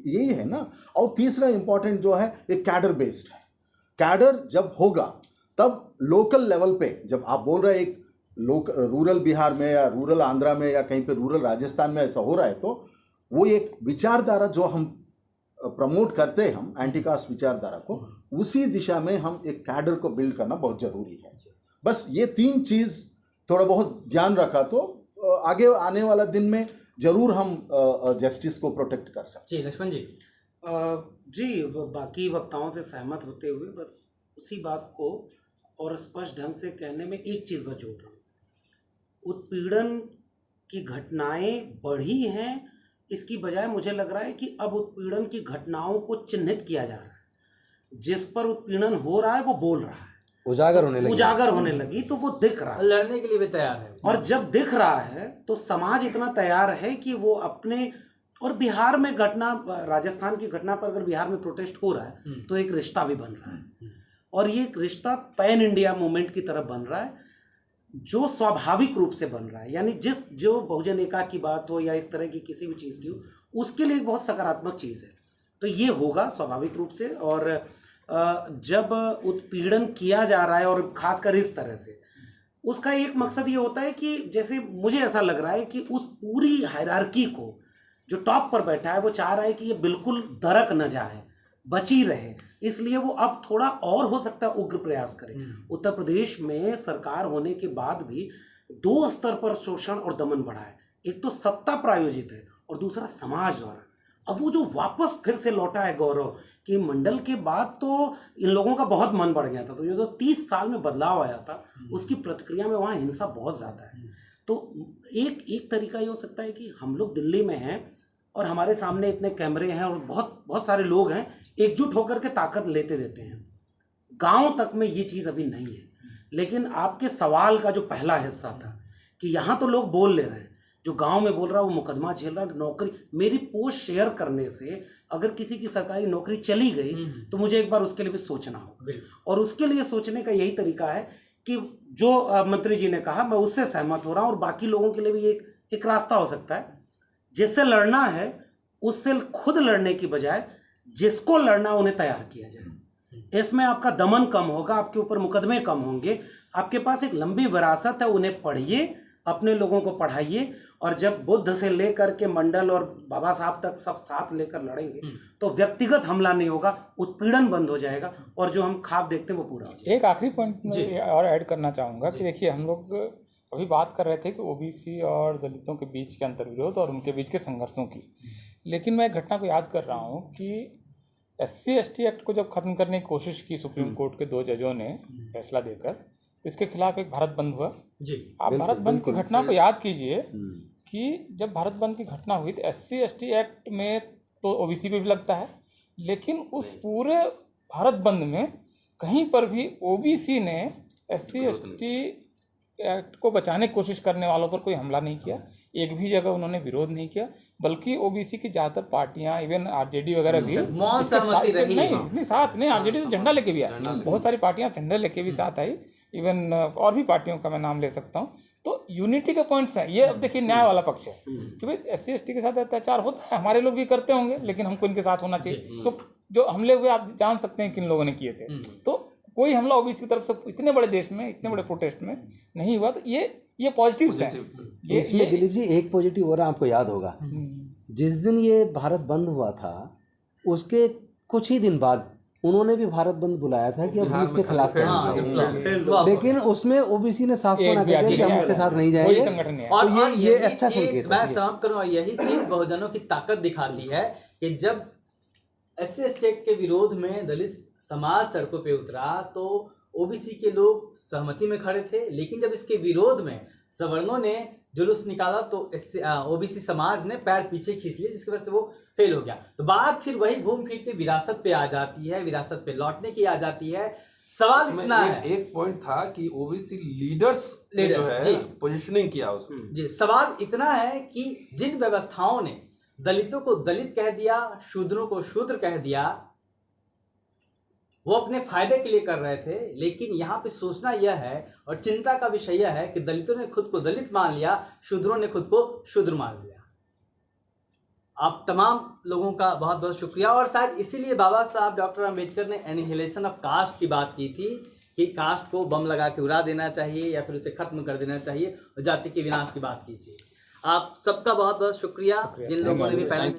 Speaker 6: यही है ना। और तीसरा इंपॉर्टेंट जो है एक कैडर बेस्ड है। कैडर जब होगा तब लोकल लेवल पे, जब आप बोल रहे हैं एक रूरल बिहार में या रूरल आंध्रा में या कहीं पे रूरल राजस्थान में ऐसा हो रहा है, तो वो एक विचारधारा जो हम प्रमोट करते हैं, हम एंटी कास्ट विचारधारा को, उसी दिशा में हम एक कैडर को बिल्ड करना बहुत ज़रूरी है। बस ये 3 चीज़ थोड़ा बहुत ध्यान रखा तो आगे आने वाला दिन में ज़रूर हम जस्टिस को प्रोटेक्ट कर सकते।
Speaker 4: जी लक्ष्मण जी।
Speaker 3: जी, बाकी वक्ताओं से सहमत होते हुए बस उसी बात को और स्पष्ट ढंग से कहने में एक चीज़ पर जोड़ रहा हूँ। उत्पीड़न की घटनाएं बढ़ी हैं, इसकी बजाय मुझे लग रहा है कि अब उत्पीड़न की घटनाओं को चिन्हित किया जा रहा है। जिस पर उत्पीड़न हो रहा है वो बोल रहा है,
Speaker 1: उजागर होने लगी
Speaker 3: तो वो दिख रहा है,
Speaker 4: लड़ने के लिए भी तैयार है।
Speaker 3: और जब दिख रहा है तो समाज इतना तैयार है कि वो अपने, और बिहार में घटना, राजस्थान की घटना पर अगर बिहार में प्रोटेस्ट हो रहा है तो एक रिश्ता भी बन रहा है, और ये एक रिश्ता पैन इंडिया मूवमेंट की तरफ बन रहा है जो स्वाभाविक रूप से बन रहा है। यानी जो बहुजन एका की बात हो या इस तरह की किसी भी चीज़ की हो, उसके लिए एक बहुत सकारात्मक चीज़ है। तो ये होगा स्वाभाविक रूप से। और जब उत्पीड़न किया जा रहा है और खासकर इस तरह से, उसका एक मकसद ये होता है कि जैसे मुझे ऐसा लग रहा है कि उस पूरी हायरार्की को जो टॉप पर बैठा है वो चाह रहा है कि ये बिल्कुल दरक न जाए, बची रहे, इसलिए वो अब थोड़ा और हो सकता है उग्र प्रयास करे। उत्तर प्रदेश में सरकार होने के बाद भी 2 स्तर पर शोषण और दमन बढ़ा है। एक तो सत्ता प्रायोजित है और दूसरा समाज द्वारा। अब वो जो वापस फिर से लौटा है गौरव कि मंडल के बाद तो इन लोगों का बहुत मन बढ़ गया था, तो ये जो 30 साल में बदलाव आया था उसकी प्रतिक्रिया में वहाँ हिंसा बहुत ज़्यादा है। तो एक एक तरीका ये हो सकता है कि हम लोग दिल्ली में हैं और हमारे सामने इतने कैमरे हैं और बहुत बहुत सारे लोग हैं, एकजुट होकर के ताकत लेते देते हैं। गांव तक में ये चीज़ अभी नहीं है। लेकिन आपके सवाल का जो पहला हिस्सा था कि यहाँ तो लोग बोल ले रहे हैं, जो गांव में बोल रहा है वो मुकदमा झेल रहा है, नौकरी, मेरी पोस्ट शेयर करने से अगर किसी की सरकारी नौकरी चली गई तो मुझे एक बार उसके लिए भी सोचना होगा। और उसके लिए सोचने का यही तरीका है कि जो मंत्री जी ने कहा, मैं उससे सहमत हो रहा हूँ। और बाकी लोगों के लिए भी एक रास्ता हो सकता है, जिससे लड़ना है उससे खुद लड़ने की बजाय जिसको लड़ना उन्हें तैयार किया जाए। इसमें आपका दमन कम होगा, आपके ऊपर मुकदमे कम होंगे, आपके पास एक लंबी विरासत है, उन्हें पढ़िए, अपने लोगों को पढ़ाइए। और जब बुद्ध से लेकर के मंडल और बाबा साहब तक सब साथ लेकर लड़ेंगे तो व्यक्तिगत हमला नहीं होगा, उत्पीड़न बंद हो जाएगा और जो हम ख्वाब देखते हैं वो पूरा हो जाएगा।
Speaker 5: एक आखिरी पॉइंट मैं और ऐड करना चाहूँगा कि देखिए, हम लोग अभी बात कर रहे थे कि ओबीसी और दलितों के बीच के अंतर्विरोध और उनके बीच के संघर्षों की, लेकिन मैं एक घटना को याद कर रहा हूँ कि SC/ST एक्ट को जब खत्म करने की कोशिश की सुप्रीम कोर्ट के 2 जजों ने फैसला देकर, तो इसके खिलाफ एक भारत बंद हुआ जी। आप भारत बंद की घटना को याद कीजिए कि जब भारत बंद की घटना हुई तो SC/ST एक्ट में तो ओबीसी पे भी लगता है, लेकिन उस पूरे भारत बंद में कहीं पर भी ओबीसी ने SC/ST एक्ट को बचाने की कोशिश करने वालों पर कोई हमला नहीं किया, एक भी जगह उन्होंने विरोध नहीं किया, बल्कि ओबीसी की ज़्यादातर पार्टियां, इवन आरजेडी वगैरह भी नहीं साथ नहीं, आरजेडी से झंडा लेके भी आया, बहुत सारी पार्टियां झंडा लेके भी साथ आई, इवन और भी पार्टियों का मैं नाम ले सकता हूं। तो यूनिटी के पॉइंट्स हैं ये। अब देखिए, न्याय वाला पक्ष है कि भाई SC/ST के साथ अत्याचार होता है, हमारे लोग भी करते होंगे, लेकिन हमको इनके साथ होना चाहिए। तो जो हमले हुए आप जान सकते हैं किन लोगों ने किए थे, तो कोई हमला ओबीसी की तरफ से इतने बड़े देश में, इतने बड़े प्रोटेस्ट में नहीं हुआ। तो ये पॉजिटिव्स हैं।
Speaker 1: इसमें दिलीप जी एक पॉजिटिव और आपको याद होगा, जिस दिन ये भारत बंद हुआ था उसके कुछ ही दिन बाद उन्होंने भी भारत बंद बुलाया था कि अब हम इसके खिलाफ करेंगे, लेकिन उसमें ओबीसी ने साफ मना कर दिया कि हम उसके साथ नहीं जाएंगे।
Speaker 4: और ये अच्छा संकेत है। मैं समाप्त करूं, और यही चीज बहुजनों की ताकत दिखाती है कि जब SC/ST एक्ट के विरोध में दलित समाज सड़कों पे उतरा तो ओबीसी के लोग सहमति में खड़े थे, लेकिन जब इसके विरोध में सवर्णों ने जुलूस निकाला तो ओबीसी समाज ने पैर पीछे खींच लिए, जिसकी वजह से वो फेल हो गया। तो बात फिर वही घूम फिर के विरासत पे आ जाती है, विरासत पे लौटने की आ जाती है। सवाल इतना है,
Speaker 2: एक पॉइंट था कि ओबीसी लीडर्स जो है पोजीशनिंग किया उसमें
Speaker 4: जी। सवाल इतना है कि जिन व्यवस्थाओं ने दलितों को दलित कह दिया, शूद्रों को शूद्र कह दिया, वो अपने फायदे के लिए कर रहे थे। लेकिन यहाँ पे सोचना यह है और चिंता का विषय यह है कि दलितों ने खुद को दलित मान लिया, शूद्रों ने खुद को शूद्र मान लिया। आप तमाम लोगों का बहुत बहुत शुक्रिया। और शायद इसीलिए बाबा साहब डॉक्टर अम्बेडकर ने एनिहिलेशन ऑफ कास्ट की बात की थी कि कास्ट को बम लगा के उड़ा देना चाहिए या फिर उसे खत्म कर देना चाहिए, और जाति के विनाश की बात की थी। आप सबका बहुत बहुत शुक्रिया जिन लोगों ने भी पहले